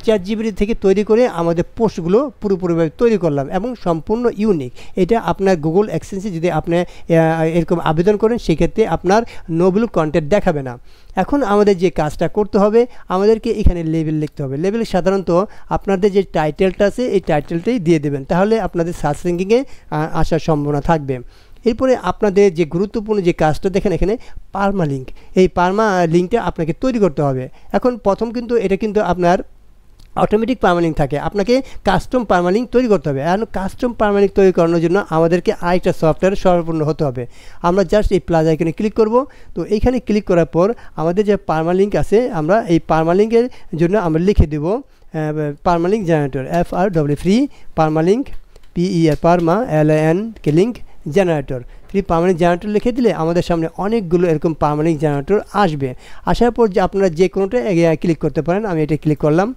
চ্যাটজিপিটি থেকে তৈরি করে আমাদের পোস্টগুলো পুরোপুরিভাবে তৈরি করলাম এবং সম্পূর্ণ ইউনিক। এটা আপনার গুগল অ্যাডসেন্সে যদি আপনি এরকম আবেদন করেন সেক্ষেত্রে আপনার নো ব্লু কন্টেন্ট দেখাবে না। এখন আমাদের যে কাজটা করতে হবে, আমাদেরকে এখানে লেবেল লিখতে হবে। লেবেল সাধারণত আপনাদের যে টাইটেলটা আছে এই টাইটেলটাই দিয়ে দেবেন, তাহলে আপনাদের সার্চ র্যাঙ্কিংয়ে আসার সম্ভাবনা থাকবে। এরপরে আপনাদের যে গুরুত্বপূর্ণ যে কাজটা দেখেন এখানে পার্মা লিঙ্ক, এই পার্মা লিঙ্কটা আপনাকে তৈরি করতে হবে। এখন প্রথম কিন্তু এটা কিন্তু আপনার অটোমেটিক পার্মালিঙ্ক থাকে, আপনাকে কাস্টম পার্মালিঙ্ক তৈরি করতে হবে। এখন কাস্টম পার্মালিঙ্ক তৈরি করানোর জন্য আমাদেরকে আরেকটা সফটওয়্যার সম্পূর্ণ হতে হবে। আমরা জাস্ট এই প্লাস আইকনে ক্লিক করব। তো এইখানে ক্লিক করার পর আমাদের যে পার্মালিঙ্ক আছে, আমরা এই পার্মালিঙ্কের জন্য আমরা লিখে দেব permalink generator, FR permalink, PER perma, LAN link generator, free permanent generator লিখে দিলে আমাদের সামনে অনেকগুলো এরকম পার্মানেন্ট জেনারেটর আসবে। আসার পর যে আপনারা যে কোনোটা ক্লিক করতে পারেন, আমি এটা ক্লিক করলাম।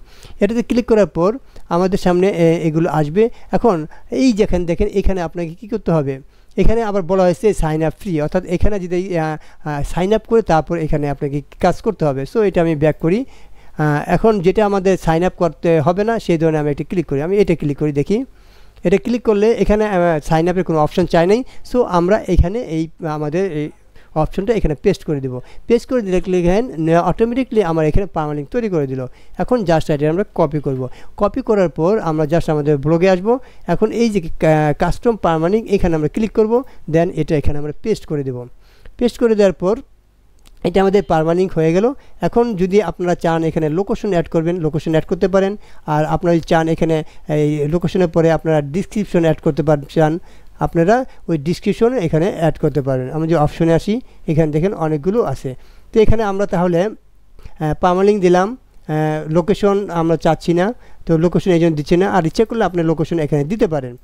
এটাতে ক্লিক করার পর আমাদের সামনে এগুলো আসবে। এখন এই যেখানে দেখেন এখানে আপনাকে কী করতে হবে, এখানে আবার বলা হয়েছে সাইন আপ ফ্রি, অর্থাৎ এখানে যদি সাইন আপ করে তারপর এখানে আপনাকে কাজ করতে হবে। সো এটা আমি ব্যাক করি। এখন যেটা আমাদের সাইন আপ করতে হবে না সেই ধরনের আমি এটা ক্লিক করি, আমি এটা ক্লিক করি, দেখি এটা ক্লিক করলে এখানে সাইন আপের কোনো অপশন চাই নাই। সো আমরা এখানে এই আমাদের এই অপশনটা এখানে পেস্ট করে দেবো। পেস্ট করে দিলে দেখেন অটোমেটিকলি আমার এখানে পার্মালিঙ্ক তৈরি করে দিল। এখন জাস্ট এটা আমরা কপি করব। কপি করার পর আমরা জাস্ট আমাদের ব্লগে আসব। এখন এই যে কাস্টম পার্মালিঙ্ক এখানে আমরা ক্লিক করব, দেন এটা এখানে আমরা পেস্ট করে দেব। পেস্ট করে দেওয়ার পর এটা আমাদের পার্মালিঙ্ক হয়ে গেল। এখন যদি আপনারা চান এখানে লোকেশন অ্যাড করবেন, লোকেশন অ্যাড করতে পারেন। আর আপনারা যদি চান এখানে এই লোকেশনের পরে আপনারা ডিসক্রিপশন অ্যাড করতে চান, আপনারা ওই ডিসক্রিপশন এখানে অ্যাড করতে পারেন। আমরা যে অপশনে আসি এখানে দেখেন অনেকগুলো আছে। তো এখানে আমরা তাহলে পার্মালিঙ্ক দিলাম, লোকেশন আমরা চাচ্ছি না, তো লোকেশন এই জন্য দিচ্ছে না। আর ইচ্ছা করলে আপনি লোকেশন এখানে দিতে পারেন।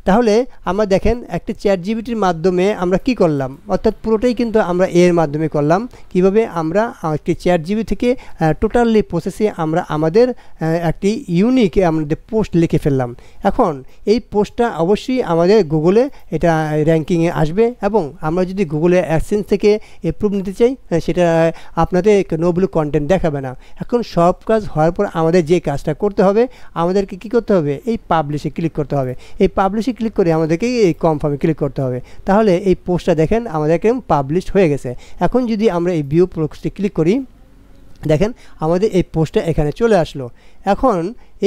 তাহলে আমরা দেখেন একটা চ্যাটজিপিটির মাধ্যমে আমরা কি করলাম, অর্থাৎ পুরোটাই কিন্তু আমরা এর মাধ্যমে করলাম। কিভাবে আমরা একটি চ্যাটজিপিটি থেকে টোটালি প্রসেসে আমরা আমাদের একটি ইউনিক আমাদের পোস্ট লিখে ফেললাম। এখন এই পোস্টটা অবশ্যই আমাদের গুগলে এটা র্যাঙ্কিংয়ে আসবে এবং আমরা যদি গুগলে অ্যাডসেন্স থেকে অ্যাপ্রুভ নিতে চাই সেটা আপনাদের নো ব্লু কন্টেন্ট দেখাবে না। এখন সব কাজ হওয়ার পর আমাদের যে কাজটা করতে হবে, আমাদেরকে কি করতে হবে, এই পাবলিশে ক্লিক করতে হবে। এই পাবলিশে ক্লিক করে আমাদেরকে এই কনফার্মে ক্লিক করতে হবে। তাহলে এই পোস্টটা দেখেন আমাদেরকে পাবলিশ হয়ে গেছে। এখন যদি আমরা এই ভিউ পোস্টে ক্লিক করি, দেখেন আমাদের এই পোস্টটা এখানে চলে আসলো। এখন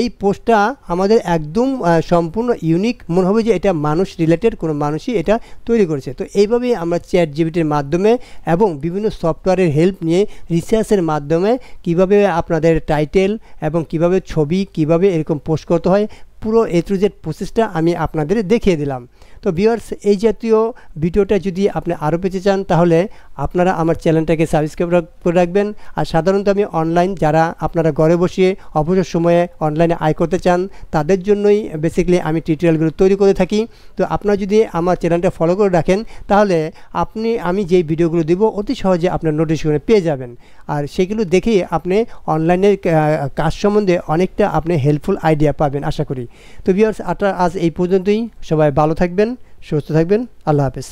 এই পোস্টটা আমাদের একদম সম্পূর্ণ ইউনিক মনে হবে যে এটা মানুষ রিলেটেড, কোনো মানুষই এটা তৈরি করেছে। তো এইভাবেই আমরা চ্যাটজিপিটির মাধ্যমে এবং বিভিন্ন সফটওয়্যারের হেল্প নিয়ে রিসার্চের মাধ্যমে কিভাবে আপনাদের টাইটেল এবং কিভাবে ছবি কিভাবে এরকম পোস্ট করতে হয় পুরো A to Z প্রসেসটা আমি আপনাদের দেখিয়ে দিলাম। তো ভিউয়ার্স, এই জাতীয় ভিডিওটা যদি আপনি আরও পেতে চান তাহলে আপনারা আমার চ্যানেলটাকে সাবস্ক্রাইব করে রাখবেন। আর সাধারণত আমি অনলাইন যারা আপনারা ঘরে বসে অবসর সময়ে অনলাইনে আয় করতে চান তাদের জন্যই বেসিক্যালি আমি টিউটোরিয়ালগুলো তৈরি করে থাকি। তো আপনারা যদি আমার চ্যানেলটা ফলো করে রাখেন তাহলে আমি যেই ভিডিওগুলো দিব অতি সহজে আপনার নোটিফিকেশনে পেয়ে যাবেন। আর সেগুলো দেখেই আপনি অনলাইনের কাজ সম্বন্ধে অনেকটা আপনি হেল্পফুল আইডিয়া পাবেন আশা করি। তো ভিউয়ার্স, আজ এই পর্যন্তই। সবাই ভালো থাকবেন, সুস্থ থাকবেন। আল্লাহ হাফেজ।